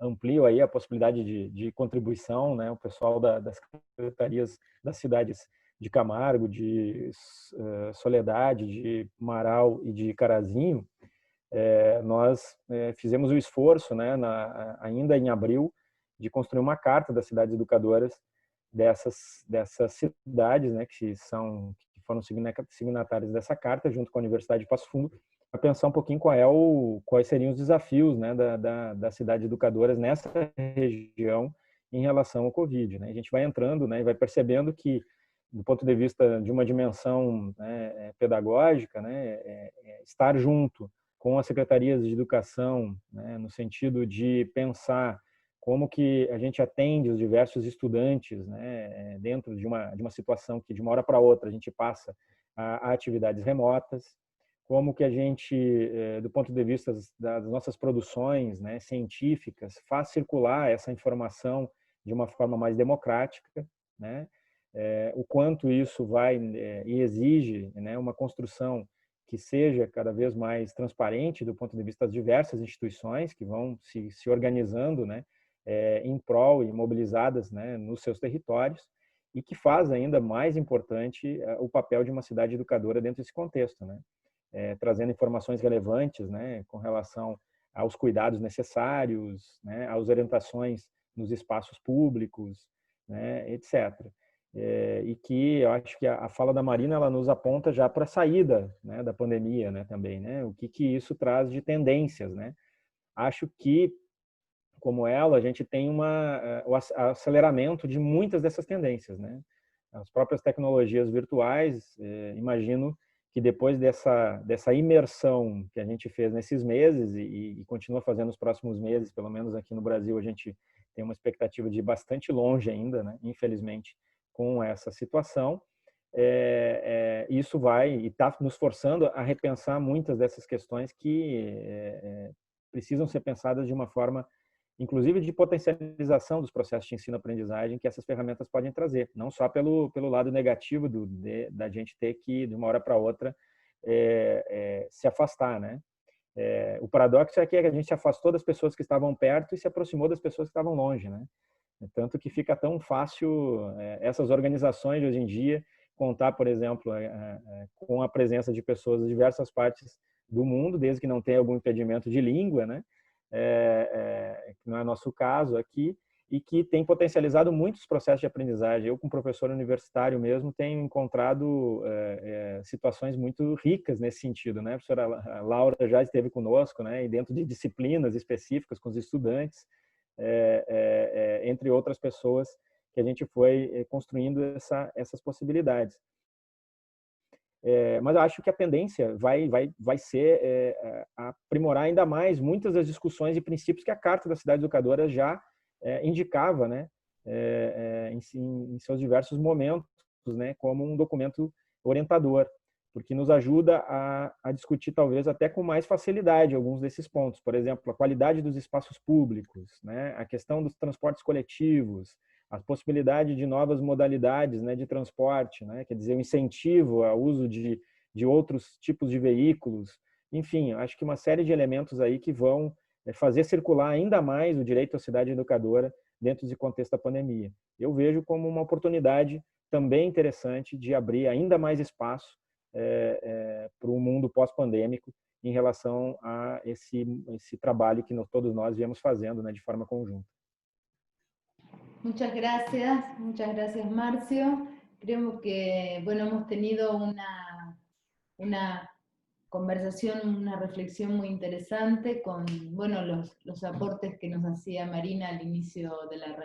amplio aí a possibilidade de contribuição, né? O pessoal das secretarias das cidades de Camargo, de Soledade, de Marau e de Carazinho, nós fizemos o esforço, né, ainda em abril, de construir uma carta das cidades educadoras dessas cidades, né, que foram signatárias dessa carta, junto com a Universidade de Passo Fundo, para pensar um pouquinho quais seriam os desafios, né, das cidades educadoras nessa região em relação ao Covid, né? A gente vai entrando, né, e vai percebendo que, do ponto de vista de uma dimensão, né, pedagógica, né, estar junto com as secretarias de educação, né, no sentido de pensar como que a gente atende os diversos estudantes, né, dentro de uma situação que de uma hora para outra a gente passa a atividades remotas, como que a gente, do ponto de vista das nossas produções, né, científicas, faz circular essa informação de uma forma mais democrática, né, o quanto isso vai e exige, né, uma construção que seja cada vez mais transparente do ponto de vista das diversas instituições que vão se organizando, né, em prol e mobilizadas, né, nos seus territórios, e que faz ainda mais importante o papel de uma cidade educadora dentro desse contexto, né, trazendo informações relevantes, né, com relação aos cuidados necessários, né, às orientações nos espaços públicos, né, etc. E que eu acho que a fala da Marina, ela nos aponta já para a saída, né, da pandemia, né, também, né, o que isso traz de tendências, né. Acho que, como ela, a gente tem o aceleramento de muitas dessas tendências, né. As próprias tecnologias virtuais, imagino que depois dessa imersão que a gente fez nesses meses e continua fazendo nos próximos meses, pelo menos aqui no Brasil, a gente tem uma expectativa de ir bastante longe ainda, né, infelizmente, com essa situação. Isso vai e está nos forçando a repensar muitas dessas questões que precisam ser pensadas de uma forma, inclusive, de potencialização dos processos de ensino-aprendizagem que essas ferramentas podem trazer, não só pelo lado negativo da gente ter que, de uma hora para outra, se afastar, né? O paradoxo é que a gente se afastou das pessoas que estavam perto e se aproximou das pessoas que estavam longe, né? Tanto que fica tão fácil essas organizações de hoje em dia contar, por exemplo, com a presença de pessoas de diversas partes do mundo, desde que não tenha algum impedimento de língua, né? Que não é nosso caso aqui, e que tem potencializado muitos processos de aprendizagem. Eu, como professor universitário mesmo, tenho encontrado situações muito ricas nesse sentido, né? A professora Laura já esteve conosco, né? E dentro de disciplinas específicas com os estudantes, entre outras pessoas, que a gente foi construindo essas possibilidades. Mas eu acho que a tendência vai ser aprimorar ainda mais muitas das discussões e princípios que a Carta da Cidade Educadora já indicava, né, em seus diversos momentos, né, como um documento orientador, porque nos ajuda a discutir talvez até com mais facilidade alguns desses pontos. Por exemplo, a qualidade dos espaços públicos, né, a questão dos transportes coletivos, a possibilidade de novas modalidades, né, de transporte, né, quer dizer, o incentivo ao uso de outros tipos de veículos. Enfim, acho que uma série de elementos aí que vão fazer circular ainda mais o direito à cidade educadora dentro desse contexto da pandemia. Eu vejo como uma oportunidade também interessante de abrir ainda mais espaço para o mundo pós-pandêmico em relação a esse trabalho que todos nós viemos fazendo, né, de forma conjunta. Muchas gracias Marcio. Creo que, bueno, hemos tenido una conversación, una reflexión muy interesante con, bueno, los aportes que nos hacía Marina al inicio de la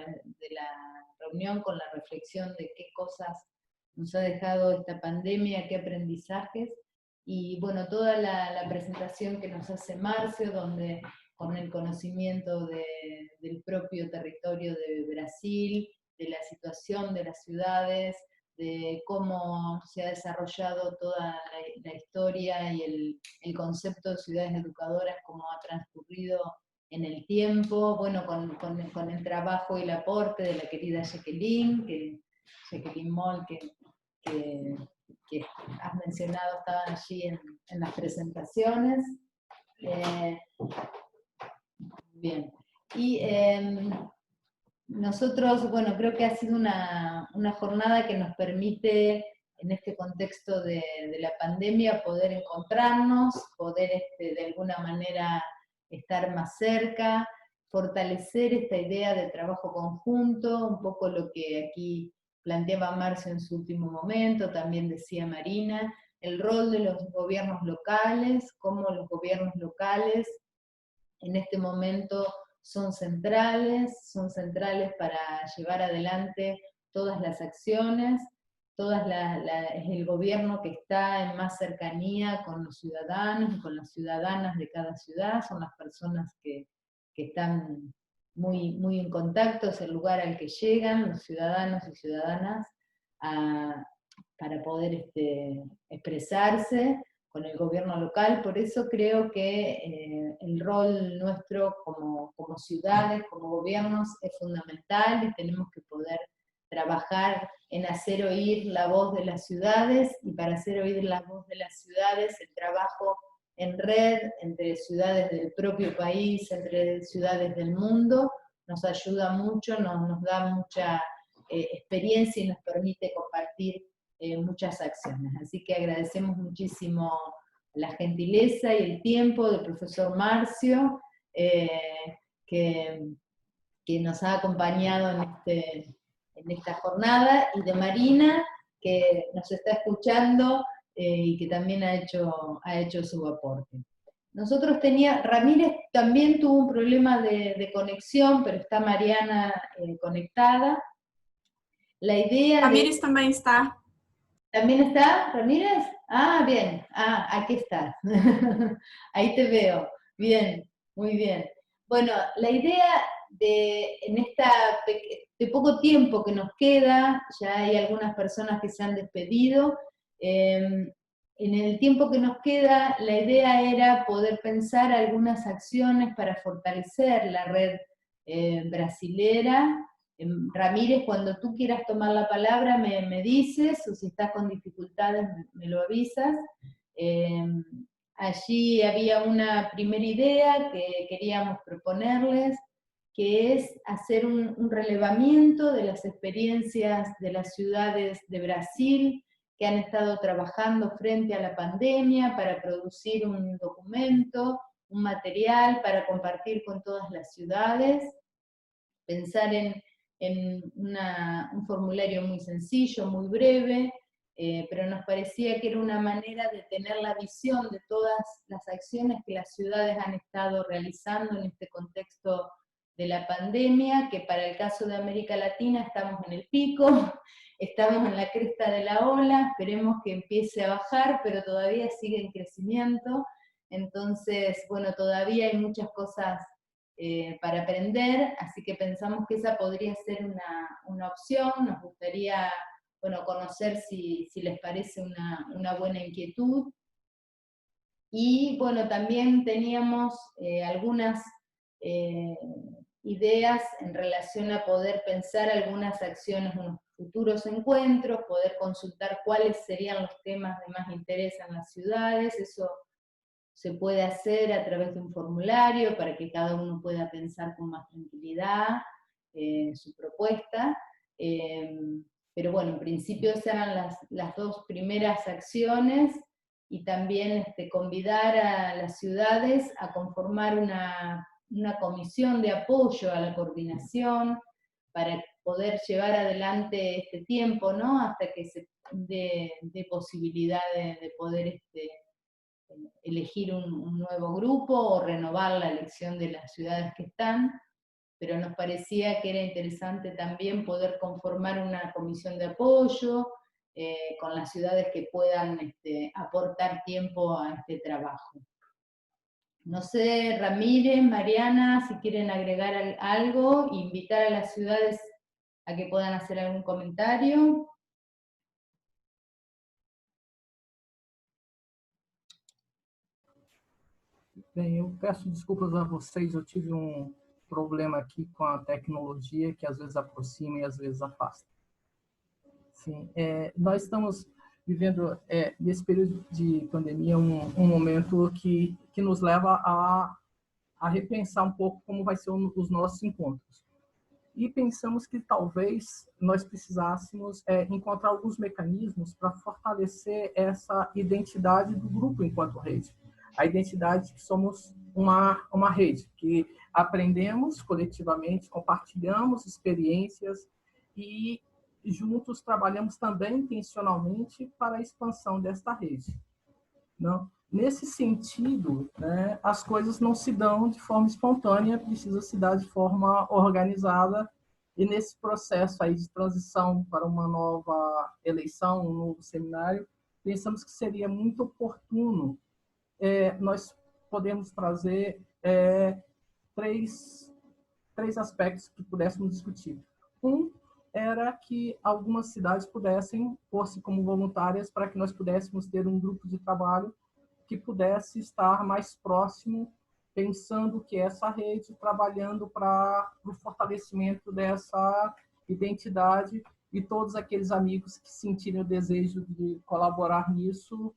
reunión, con la reflexión de qué cosas nos ha dejado esta pandemia, qué aprendizajes, y bueno, toda la presentación que nos hace Marcio, donde con el conocimiento del propio territorio de Brasil, de la situación de las ciudades, de cómo se ha desarrollado toda la historia y el concepto de ciudades educadoras, cómo ha transcurrido en el tiempo, bueno, con el trabajo y el aporte de la querida Jacqueline Moll, que has mencionado, estaban allí en las presentaciones. Bien. Y nosotros, bueno, creo que ha sido una jornada que nos permite, en este contexto de la pandemia, poder encontrarnos, poder de alguna manera estar más cerca, fortalecer esta idea de trabajo conjunto, un poco lo que aquí planteaba Marcio en su último momento, también decía Marina, el rol de los gobiernos locales, cómo los gobiernos locales en este momento son centrales para llevar adelante todas las acciones, es el gobierno que está en más cercanía con los ciudadanos y con las ciudadanas de cada ciudad, son las personas que están muy en contacto, es el lugar al que llegan los ciudadanos y ciudadanas para poder expresarse con el gobierno local. Por eso creo que el rol nuestro como ciudades, como gobiernos, es fundamental y tenemos que poder trabajar en hacer oír la voz de las ciudades, y para hacer oír la voz de las ciudades, el trabajo en red entre ciudades del propio país, entre ciudades del mundo, nos ayuda mucho, nos da mucha experiencia y nos permite compartir muchas acciones. Así que agradecemos muchísimo la gentileza y el tiempo del profesor Marcio, que nos ha acompañado en esta jornada, y de Marina, que nos está escuchando y que también ha hecho su aporte. Nosotros Ramírez también tuvo un problema de conexión, pero está Mariana conectada. La idea Ramírez también está. ¿También está, Ramírez? Ah, bien. Ah, aquí está. Ahí te veo. Bien, muy bien. Bueno, la idea en de poco tiempo que nos queda, ya hay algunas personas que se han despedido, en el tiempo que nos queda, la idea era poder pensar algunas acciones para fortalecer la red brasilera. Ramírez, cuando tú quieras tomar la palabra me dices, o si estás con dificultades me lo avisas. Allí había una primera idea que queríamos proponerles, que es hacer un relevamiento de las experiencias de las ciudades de Brasil que han estado trabajando frente a la pandemia para producir un documento, un material para compartir con todas las ciudades, pensar en un formulario muy sencillo, muy breve, pero nos parecía que era una manera de tener la visión de todas las acciones que las ciudades han estado realizando en este contexto de la pandemia, que para el caso de América Latina estamos en el pico, estamos en la cresta de la ola, esperemos que empiece a bajar, pero todavía sigue en crecimiento, entonces, bueno, todavía hay muchas cosas para aprender, así que pensamos que esa podría ser una opción. Nos gustaría, bueno, conocer si les parece una buena inquietud. Y bueno, también teníamos algunas ideas en relación a poder pensar algunas acciones, unos futuros encuentros, poder consultar cuáles serían los temas de más interés en las ciudades. Eso se puede hacer a través de un formulario para que cada uno pueda pensar con más tranquilidad su propuesta. Pero bueno, en principio esas eran las dos primeras acciones, y también convidar a las ciudades a conformar una comisión de apoyo a la coordinación para poder llevar adelante este tiempo, ¿no? Hasta que se dé posibilidad de poder elegir un nuevo grupo o renovar la elección de las ciudades que están, pero nos parecía que era interesante también poder conformar una comisión de apoyo con las ciudades que puedan aportar tiempo a este trabajo. No sé, Ramírez, Mariana, si quieren agregar algo, invitar a las ciudades a que puedan hacer algún comentario. Bem, eu peço desculpas a vocês, eu tive problema aqui com a tecnologia, que às vezes aproxima e às vezes afasta. Sim, nós estamos vivendo, nesse período de pandemia, um momento que nos leva a repensar um pouco como vai ser os nossos encontros. E pensamos que talvez nós precisássemos encontrar alguns mecanismos para fortalecer essa identidade do grupo enquanto rede. A identidade que somos uma rede, que aprendemos coletivamente, compartilhamos experiências e juntos trabalhamos também intencionalmente para a expansão desta rede. Não? Nesse sentido, né, as coisas não se dão de forma espontânea, precisa se dar de forma organizada, e nesse processo aí de transição para uma nova eleição, um novo seminário, pensamos que seria muito oportuno nós podemos trazer três aspectos que pudéssemos discutir. Um era que algumas cidades pudessem pôr-se como voluntárias para que nós pudéssemos ter um grupo de trabalho que pudesse estar mais próximo, pensando que essa rede, trabalhando para o fortalecimento dessa identidade, e todos aqueles amigos que sentirem o desejo de colaborar nisso,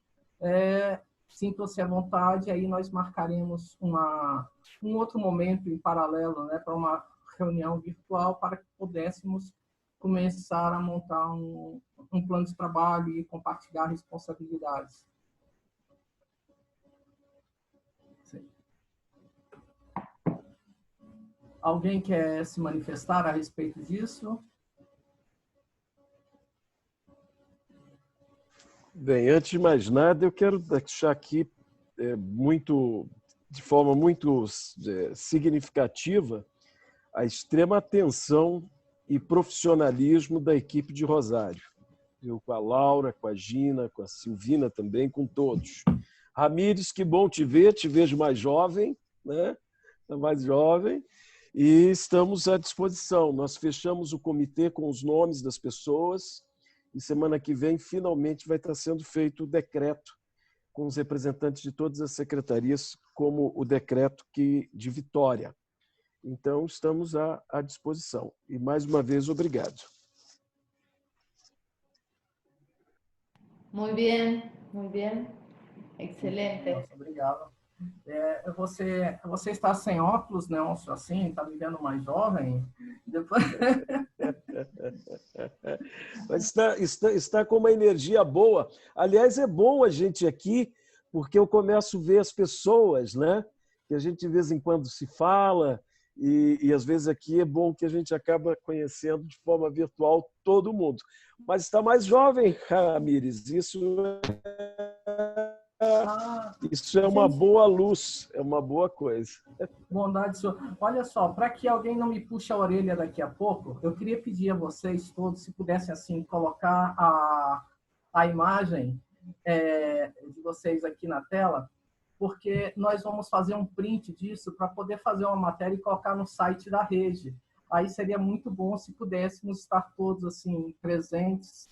sintam-se à vontade. Aí nós marcaremos um outro momento em paralelo, né, para uma reunião virtual, para que pudéssemos começar a montar um plano de trabalho e compartilhar responsabilidades. Alguém quer se manifestar a respeito disso? Bem, antes de mais nada, eu quero deixar aqui de forma muito significativa a extrema atenção e profissionalismo da equipe de Rosário. Eu com a Laura, com a Gina, com a Silvina também, com todos. Ramires, que bom te ver, te vejo mais jovem, né? Mais jovem. E estamos à disposição. Nós fechamos o comitê com os nomes das pessoas e semana que vem, finalmente, vai estar sendo feito o decreto com os representantes de todas as secretarias, como o decreto de Vitória. Então, estamos à disposição. E, mais uma vez, obrigado. Muito bem, muito bem. Excelente. Nossa, obrigado. Você está sem óculos, né? Assim, está me vendo mais jovem? Depois... Mas está com uma energia boa. Aliás, é bom a gente aqui, porque eu começo a ver as pessoas, né? Que a gente de vez em quando se fala, e às vezes aqui é bom que a gente acaba conhecendo de forma virtual todo mundo. Mas está mais jovem, Ramires. Isso é uma boa luz, é uma boa coisa. Bondade, senhor. Olha só, para que alguém não me puxe a orelha daqui a pouco, eu queria pedir a vocês todos, se pudessem assim colocar a imagem de vocês aqui na tela, porque nós vamos fazer um print disso para poder fazer uma matéria e colocar no site da rede. Aí seria muito bom se pudéssemos estar todos assim presentes.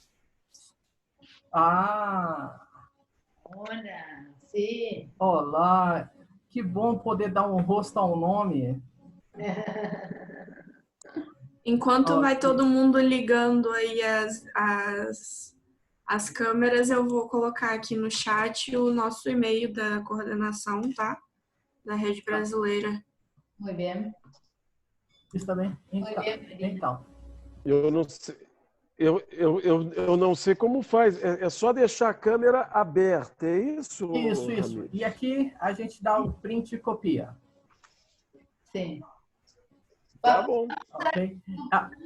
Olá, sim. Olá, que bom poder dar um rosto ao nome. Enquanto vai todo mundo ligando aí as câmeras, eu vou colocar aqui no chat o nosso e-mail da coordenação, tá? Da Rede Brasileira. Muito bem. Está bem? Então. Eu não sei. Eu não sei como faz. É só deixar a câmera aberta, é isso? Isso. Ramires? E aqui a gente dá o print e copia. Sim. Tá bom. Okay.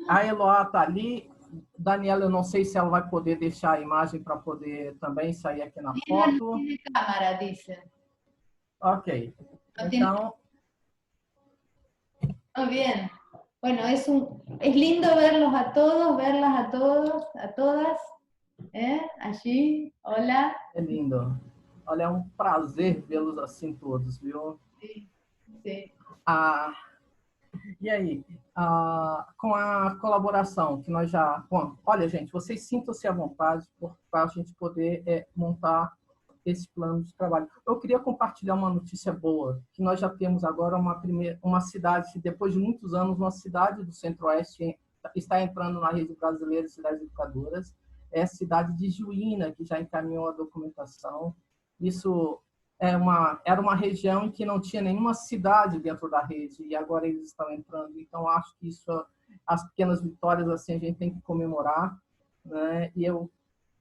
A Eloá está ali. Daniela, eu não sei se ela vai poder deixar a imagem para poder também sair aqui na foto. Câmera, disse. Ok. Então... Muy bien. Bueno, es lindo verlos a todos, verlas a todos, a todas. Allí, hola. É lindo. Olha, é um prazer vê-los assim todos, viu? Sim, sim. E aí, com a colaboração que nós já... Bom, olha, gente, vocês sintam-se à vontade para a gente poder montar esse plano de trabalho. Eu queria compartilhar uma notícia boa, que nós já temos agora uma cidade, depois de muitos anos, uma cidade do Centro-Oeste está entrando na Rede Brasileira de Cidades Educadoras, é a cidade de Juína, que já encaminhou a documentação. Isso era uma região em que não tinha nenhuma cidade dentro da rede, e agora eles estão entrando. Então, acho que isso, as pequenas vitórias, assim, a gente tem que comemorar, né? E eu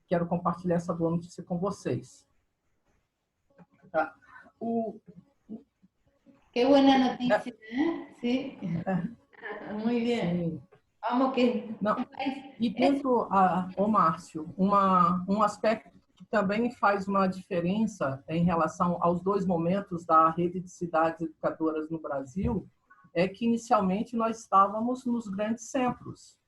quero compartilhar essa boa notícia com vocês. Tá. Qué buena noticia, ¿eh? Sí. Muy bien. Sim. Vamos que... Não. E dentro, ô Márcio, um aspecto que também faz uma diferença em relação aos dois momentos da rede de cidades educadoras no Brasil é que, inicialmente, nós estávamos nos grandes centros,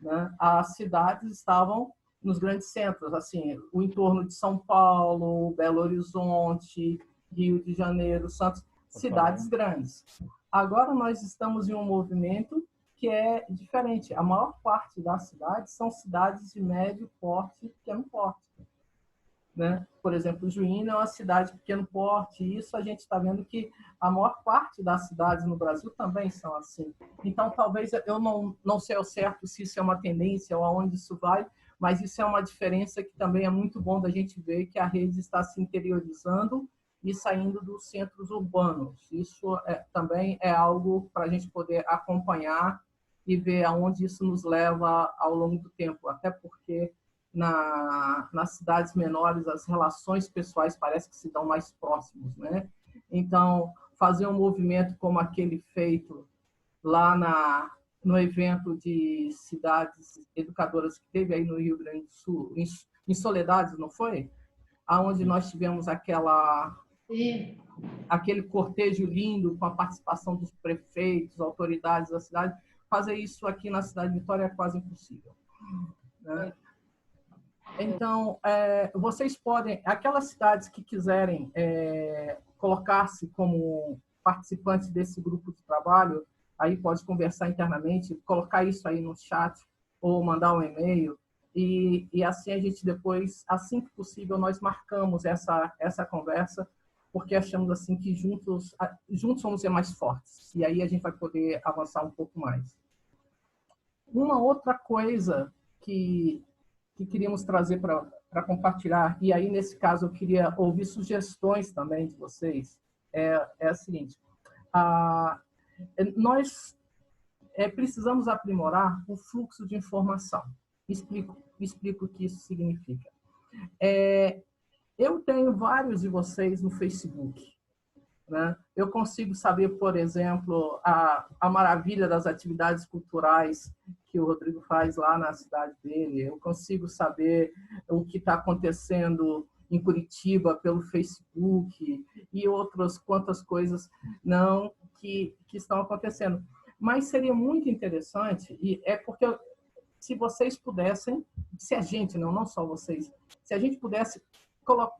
né? As cidades estavam nos grandes centros, assim, o entorno de São Paulo, Belo Horizonte, Rio de Janeiro, Santos, cidades grandes. Agora nós estamos em um movimento que é diferente. A maior parte das cidades são cidades de médio porte e pequeno porte, né? Por exemplo, Juína é uma cidade de pequeno porte, e isso a gente está vendo que a maior parte das cidades no Brasil também são assim. Então, talvez, eu não sei ao certo se isso é uma tendência ou aonde isso vai, mas isso é uma diferença que também é muito bom da gente ver, que a rede está se interiorizando e saindo dos centros urbanos. Isso também é algo para a gente poder acompanhar e ver aonde isso nos leva ao longo do tempo, até porque nas cidades menores as relações pessoais parecem que se dão mais próximos, né? Então, fazer um movimento como aquele feito lá no evento de cidades educadoras que teve aí no Rio Grande do Sul, em Soledades, não foi? Aonde nós tivemos aquele cortejo lindo com a participação dos prefeitos, autoridades da cidade. Fazer isso aqui na cidade de Vitória é quase impossível, né? Então, vocês podem, aquelas cidades que quiserem colocar-se como participantes desse grupo de trabalho, aí pode conversar internamente, colocar isso aí no chat ou mandar um e-mail, e assim a gente depois, assim que possível, nós marcamos essa conversa, porque achamos assim que juntos vamos ser mais fortes, e aí a gente vai poder avançar um pouco mais. Uma outra coisa que queríamos trazer para compartilhar, e aí, nesse caso, eu queria ouvir sugestões também de vocês, é a seguinte: nós precisamos aprimorar o fluxo de informação. Explico o que isso significa. Eu tenho vários de vocês no Facebook, né? Eu consigo saber, por exemplo, a maravilha das atividades culturais que o Rodrigo faz lá na cidade dele. Eu consigo saber o que está acontecendo em Curitiba pelo Facebook e outras quantas coisas não que estão acontecendo. Mas seria muito interessante, e é porque se vocês pudessem, se a gente, não só vocês, se a gente pudesse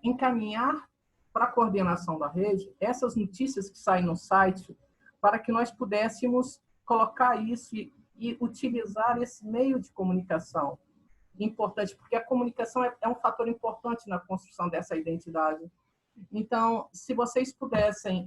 encaminhar para a coordenação da rede essas notícias que saem no site, para que nós pudéssemos colocar isso e utilizar esse meio de comunicação importante, porque a comunicação é um fator importante na construção dessa identidade. Então, se vocês pudessem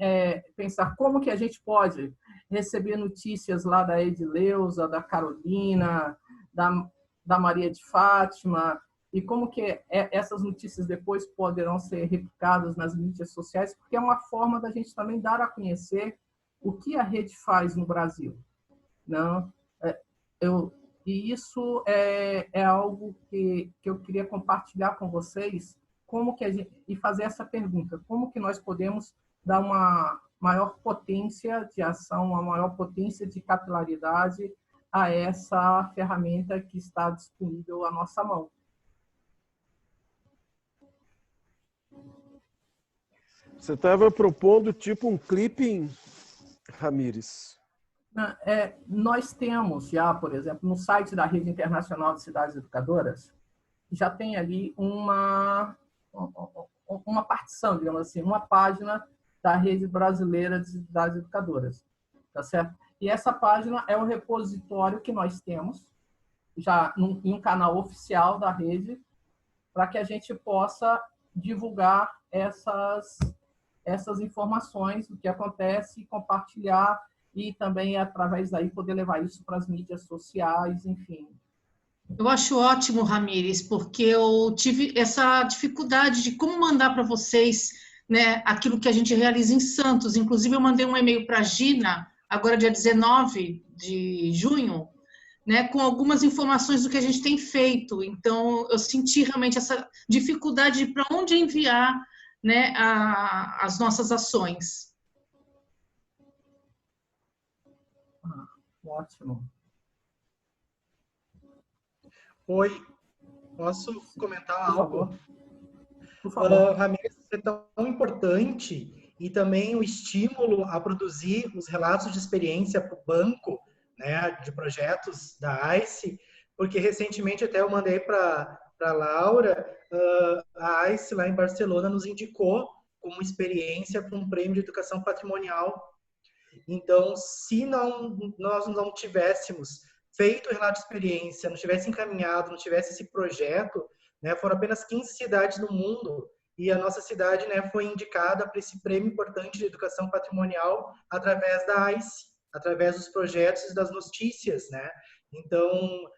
pensar como que a gente pode receber notícias lá da Edileuza, da Carolina, da Maria de Fátima, e como que essas notícias depois poderão ser replicadas nas mídias sociais, porque é uma forma da gente também dar a conhecer o que a rede faz no Brasil. Não? E isso é algo que eu queria compartilhar com vocês, como que e fazer essa pergunta: como que nós podemos dar uma maior potência de ação, uma maior potência de capilaridade a essa ferramenta que está disponível à nossa mão? Você estava propondo tipo um clipping, Ramires? Nós temos já, por exemplo, no site da Rede Internacional de Cidades Educadoras, já tem ali uma partição, digamos assim, uma página da Rede Brasileira de Cidades Educadoras, tá certo? E essa página é um repositório que nós temos já em um canal oficial da rede, para que a gente possa divulgar essas informações do que acontece, compartilhar e também, através daí, poder levar isso para as mídias sociais, enfim. Eu acho ótimo, Ramires, porque eu tive essa dificuldade de como mandar para vocês né, aquilo que a gente realiza em Santos. Inclusive, eu mandei um e-mail para a Gina, agora dia 19 de junho, né, com algumas informações do que a gente tem feito. Então, eu senti realmente essa dificuldade de para onde enviar, né, as nossas ações. Ótimo. Oi, posso comentar algo? Por favor. Ramírez, é tão importante, e também o estímulo a produzir os relatos de experiência para o banco, né, de projetos da ICE, porque recentemente até eu mandei para a Laura, a ICE lá em Barcelona nos indicou como experiência para um prêmio de educação patrimonial. Então, se nós não tivéssemos feito o relato de experiência, não tivesse encaminhado, não tivesse esse projeto, né, foram apenas 15 cidades no mundo, e a nossa cidade, né, foi indicada para esse prêmio importante de educação patrimonial através da ICE, através dos projetos e das notícias, né? Então,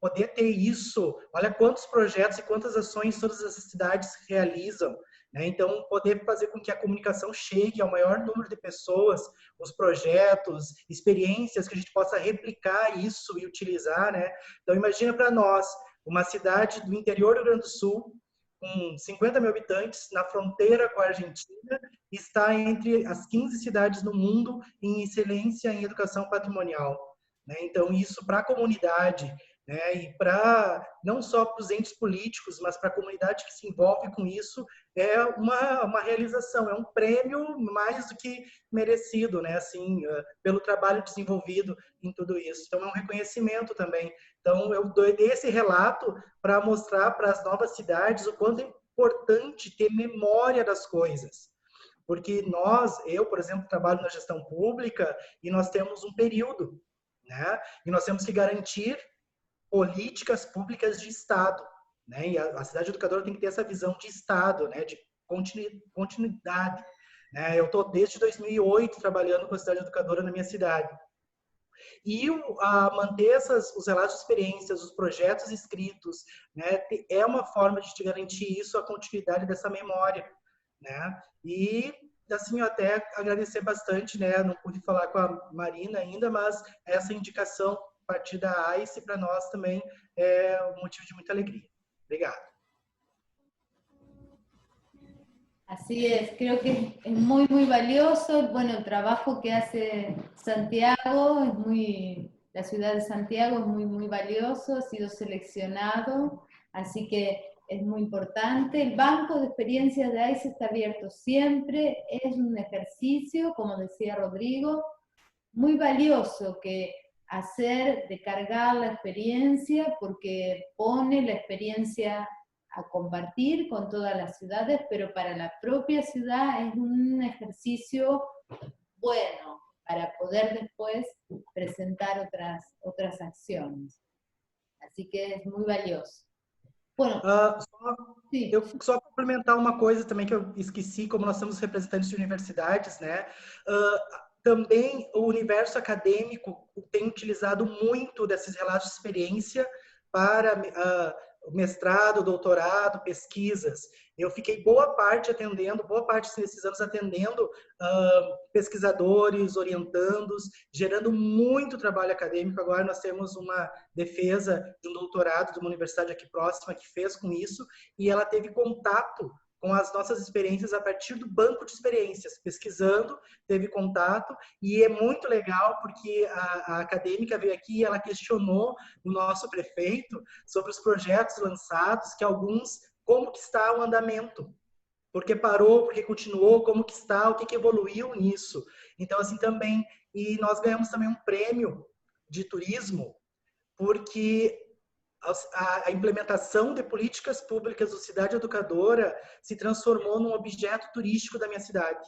poder ter isso, olha quantos projetos e quantas ações todas as cidades realizam, né? Então, poder fazer com que a comunicação chegue ao maior número de pessoas, os projetos, experiências, que a gente possa replicar isso e utilizar, né? Então, imagina para nós, uma cidade do interior do Rio Grande do Sul, com 50 mil habitantes, na fronteira com a Argentina, está entre as 15 cidades no mundo em excelência em educação patrimonial, né? Então, isso para a comunidade, né, e para não só para os entes políticos, mas para a comunidade que se envolve com isso, é uma realização, é um prêmio mais do que merecido, né, assim, pelo trabalho desenvolvido em tudo isso. Então, é um reconhecimento também. Então, eu dei esse relato para mostrar para as novas cidades o quanto é importante ter memória das coisas. Porque eu, por exemplo, trabalho na gestão pública e nós temos um período, né, e nós temos que garantir políticas públicas de Estado, né? E a cidade educadora tem que ter essa visão de Estado, né? De continuidade, né? Eu estou desde 2008 trabalhando com a cidade educadora na minha cidade. E manter os relatos de experiências, os projetos escritos, né? É uma forma de te garantir isso, a continuidade dessa memória, né? E assim, eu até agradecer bastante, né? Não pude falar com a Marina ainda, mas essa indicação a partir da ICE, para nós também é um motivo de muita alegria. Obrigado. Así es, creo que es muy, muy valioso. Bueno, el trabajo que hace Santiago, la ciudad de Santiago es muy, muy valioso, ha sido seleccionado, así que es muy importante. El banco de experiencias de ICE está abierto siempre, es un ejercicio, como decía Rodrigo, muy valioso que hacer, de cargar la experiencia, porque pone la experiencia a compartir con todas las ciudades, pero para la propia ciudad es un ejercicio bueno para poder después presentar otras acciones. Así que es muy valioso. Bueno, eu só complementar uma coisa também que eu esqueci, como nós somos representantes de universidades, né? Também o universo acadêmico tem utilizado muito desses relatos de experiência para mestrado, doutorado, pesquisas. Eu fiquei boa parte desses anos atendendo pesquisadores, orientandos, gerando muito trabalho acadêmico. Agora nós temos uma defesa de um doutorado de uma universidade aqui próxima que fez com isso, e ela teve contato com as nossas experiências a partir do banco de experiências, pesquisando, teve contato, e é muito legal porque a acadêmica veio aqui e ela questionou o nosso prefeito sobre os projetos lançados, que alguns, como que está o andamento, porque parou, porque continuou, como que está, o que evoluiu nisso. Então, assim, também, e nós ganhamos também um prêmio de turismo, porque a implementação de políticas públicas do Cidade Educadora se transformou num objeto turístico da minha cidade.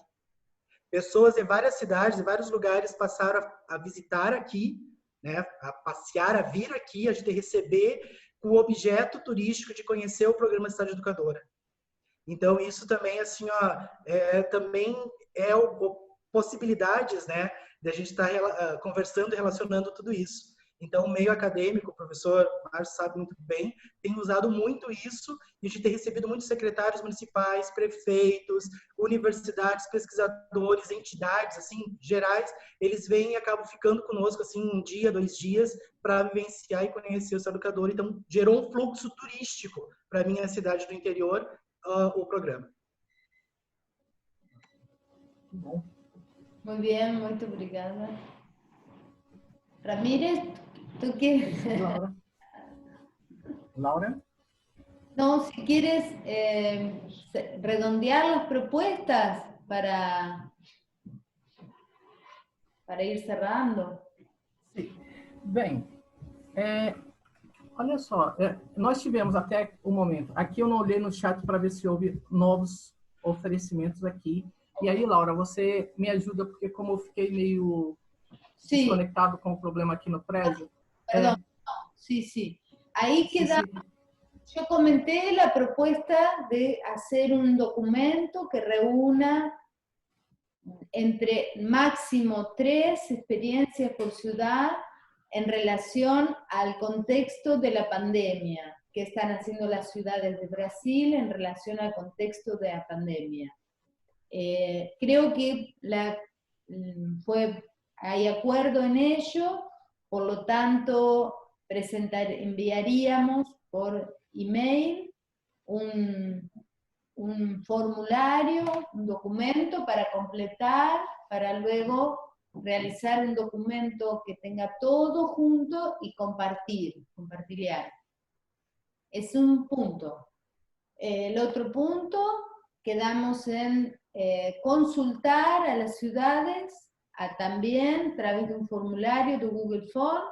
Pessoas de várias cidades, de vários lugares passaram a visitar aqui, né, a passear, a vir aqui, a gente receber o objeto turístico de conhecer o programa Cidade Educadora. Então, isso também, assim, também possibilidades, né, de a gente estar conversando e relacionando tudo isso. Então, o meio acadêmico, o professor Márcio sabe muito bem, tem usado muito isso, e a gente tem recebido muitos secretários municipais, prefeitos, universidades, pesquisadores, entidades, assim, gerais, eles vêm e acabam ficando conosco, assim, um dia, 2 dias, para vivenciar e conhecer o Estado Educador. Então, gerou um fluxo turístico para a minha cidade do interior, o programa. Muy bien, muito obrigada. Ramírez, ¿tú quieres? Laura? No, si quieres redondear las propuestas para ir cerrando. Sim. Bem, olha só, nós tivemos até o momento, aqui eu não olhei no chat para ver se houve novos oferecimentos aqui. E aí, Laura, você me ajuda, porque como eu fiquei meio desconectado com o problema aqui no prédio. Perdón, sí. Ahí queda, yo comenté la propuesta de hacer un documento que reúna entre máximo 3 experiencias por ciudad en relación al contexto de la pandemia, que están haciendo las ciudades de Brasil en relación al contexto de la pandemia. Creo que hay acuerdo en ello, por lo tanto enviaríamos por email un formulario, un documento para completar, para luego realizar un documento que tenga todo junto y compartir. Es un punto. El otro punto, quedamos en consultar a las ciudades, también a través de un formulario de Google Form,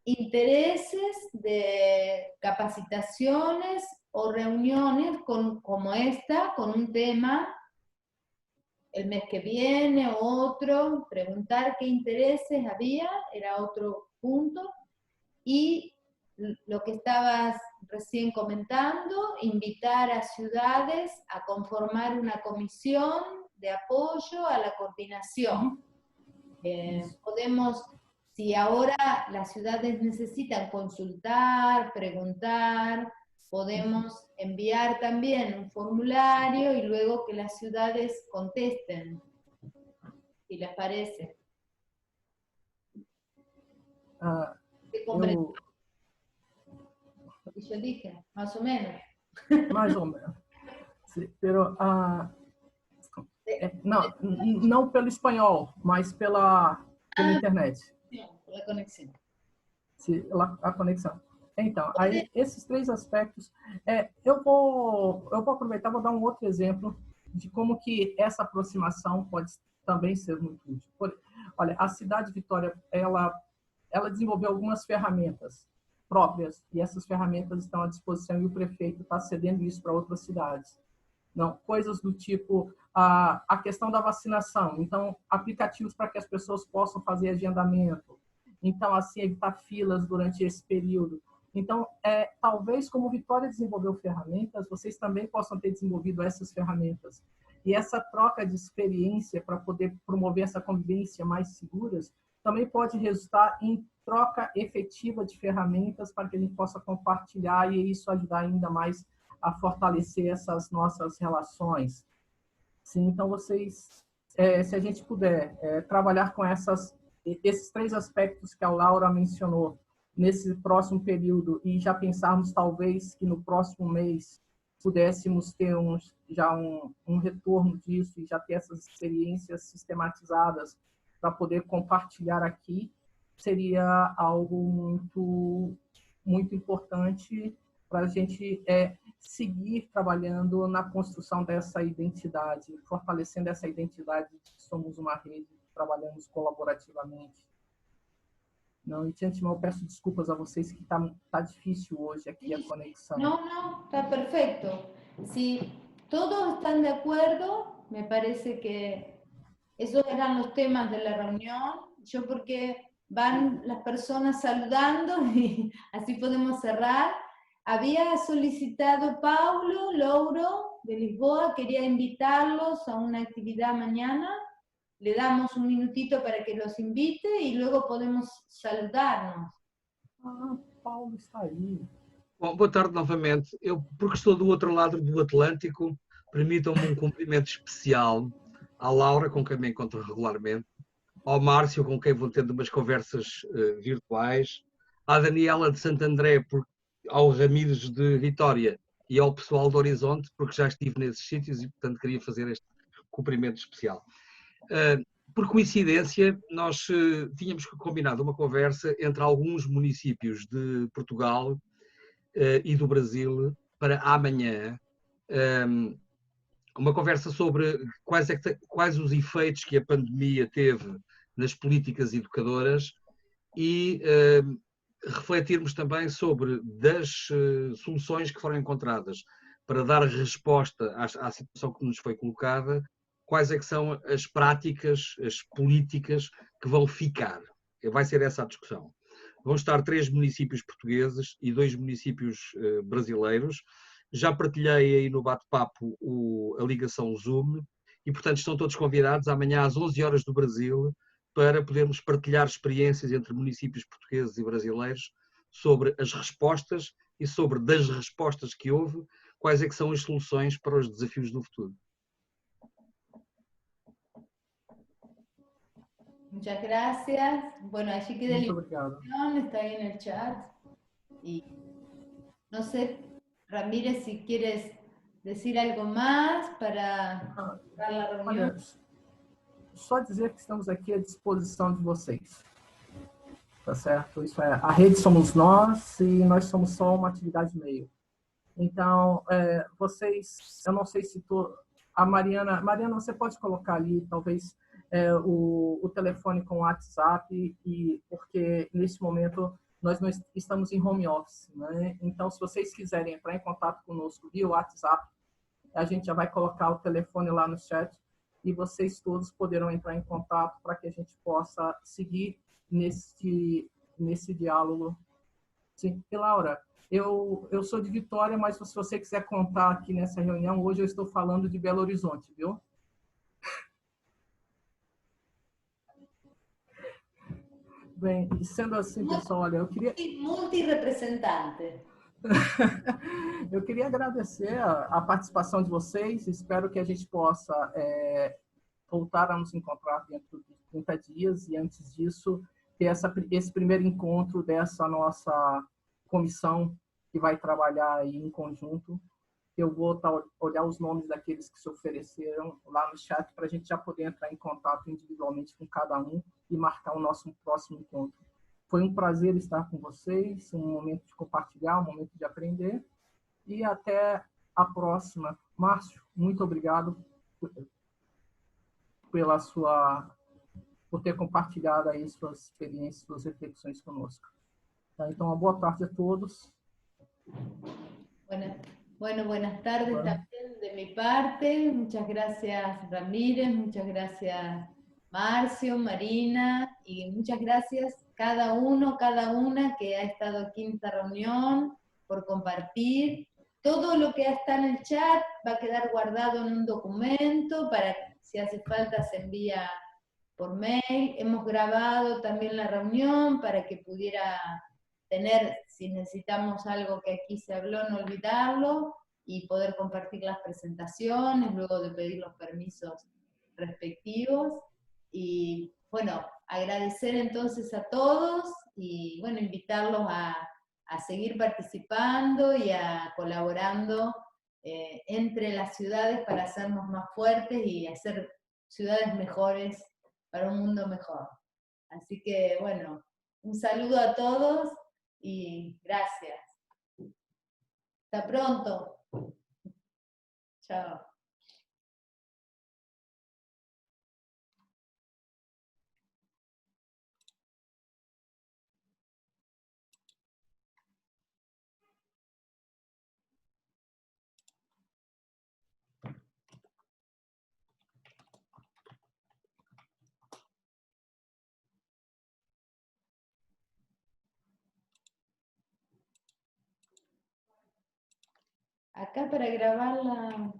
intereses de capacitaciones o reuniones como esta, con un tema, el mes que viene o otro, preguntar qué intereses había, era otro punto, y lo que estabas recién comentando, invitar a ciudades a conformar una comisión de apoyo a la coordinación. Podemos, si ahora las ciudades necesitan consultar, preguntar, podemos enviar también un formulario y luego que las ciudades contesten, si les parece. Lo que yo dije, más o menos. Mais ou menos. Sim, pero, não pelo espanhol, mas pela internet. Sim, pela conexão. Sim, a conexão. Então, aí, esses 3 aspectos, eu vou aproveitar, vou dar um outro exemplo de como que essa aproximação pode também ser muito útil. Olha, a cidade de Vitória, ela desenvolveu algumas ferramentas próprias, e essas ferramentas estão à disposição, e o prefeito está cedendo isso para outras cidades. Não, coisas do tipo a questão da vacinação, então, aplicativos para que as pessoas possam fazer agendamento, então, assim, evitar filas durante esse período. Então, talvez, como Vitória desenvolveu ferramentas, vocês também possam ter desenvolvido essas ferramentas. E essa troca de experiência para poder promover essa convivência mais seguras também pode resultar em troca efetiva de ferramentas para que a gente possa compartilhar e isso ajudar ainda mais a fortalecer essas nossas relações. Sim, então, vocês, se a gente puder trabalhar com esses 3 aspectos que a Laura mencionou, nesse próximo período, e já pensarmos talvez que no próximo mês pudéssemos ter já um retorno disso e já ter essas experiências sistematizadas para poder compartilhar aqui, seria algo muito, muito importante para a gente seguir trabalhando na construção dessa identidade, fortalecendo essa identidade de que somos uma rede, trabalhamos colaborativamente. Não, e de antemão eu peço desculpas a vocês que tá difícil hoje aqui a conexão. No, está perfecto. Si todos están de acuerdo, me parece que esos eran los temas de la reunión. Yo porque van las personas saludando y así podemos cerrar. Había solicitado Paulo Louro de Lisboa, quería invitarlos a una actividad mañana. le damos un minutito para que los invite y luego podemos saludarnos. Ah, Paulo está aí. Bom, boa tarde novamente. Eu, porque estou do outro lado do Atlântico, permitam-me um cumprimento especial à Laura, com quem me encontro regularmente, ao Márcio, com quem vou tendo umas conversas virtuais, à Daniela de Santo André, ao Ramires de Vitória e ao pessoal do Horizonte, porque já estive nesses sítios e, portanto, queria fazer este cumprimento especial. Por coincidência, nós tínhamos combinado uma conversa entre alguns municípios de Portugal e do Brasil para amanhã, uma conversa sobre quais os efeitos que a pandemia teve nas políticas educadoras e refletirmos também sobre das soluções que foram encontradas para dar resposta à situação que nos foi colocada, quais é que são as práticas, as políticas que vão ficar. Vai ser essa a discussão. Vão estar 3 municípios portugueses e 2 municípios brasileiros. Já partilhei aí no bate-papo a ligação Zoom e, portanto, estão todos convidados amanhã às 11 horas do Brasil para podermos partilhar experiências entre municípios portugueses e brasileiros sobre as respostas e sobre, das respostas que houve, quais é que são as soluções para os desafios do futuro. Muchas gracias. Bueno, allí queda la invitación, está ahí en el chat. Y no sé, Ramírez, si quieres decir algo más para dar la reunión. Olha, só dizer que estamos aqui à disposição de vocês. Tá certo? Isso é, a rede somos nós e nós somos só uma atividade meio. Então, vocês, eu não sei se a Mariana, você pode colocar ali, talvez, o telefone com o WhatsApp, porque nesse momento nós não estamos em home office, né? Então, se vocês quiserem entrar em contato conosco via WhatsApp, a gente já vai colocar o telefone lá no chat e vocês todos poderão entrar em contato para que a gente possa seguir nesse diálogo. Sim. E Laura, eu sou de Vitória, mas se você quiser contar aqui nessa reunião, hoje eu estou falando de Belo Horizonte, viu? Bem, e sendo assim, pessoal, olha, eu queria... Multirepresentante. Eu queria agradecer a participação de vocês, espero que a gente possa voltar a nos encontrar dentro de 30 dias e, antes disso, ter esse primeiro encontro dessa nossa comissão que vai trabalhar aí em conjunto. Eu vou olhar os nomes daqueles que se ofereceram lá no chat para a gente já poder entrar em contato individualmente com cada um e marcar o nosso próximo encontro. Foi um prazer estar com vocês, um momento de compartilhar, um momento de aprender. E até a próxima. Márcio, muito obrigado por ter compartilhado aí suas experiências, suas reflexões conosco. Então, uma boa tarde a todos. Bueno, buenas tardes también de mi parte. Muchas gracias, Ramírez, muchas gracias, Marcio, Marina, y muchas gracias cada uno, cada una que ha estado aquí en esta reunión, por compartir. Todo lo que está en el chat va a quedar guardado en un documento para que, si hace falta, se envía por mail. Hemos grabado también la reunión para que pudiera tener, si necesitamos algo que aquí se habló, no olvidarlo, y poder compartir las presentaciones, luego de pedir los permisos respectivos. Y bueno, agradecer entonces a todos, y bueno, invitarlos a seguir participando y a colaborando entre las ciudades para hacernos más fuertes y hacer ciudades mejores para un mundo mejor. Así que bueno, un saludo a todos y gracias. Hasta pronto. Chao. Acá para grabar la...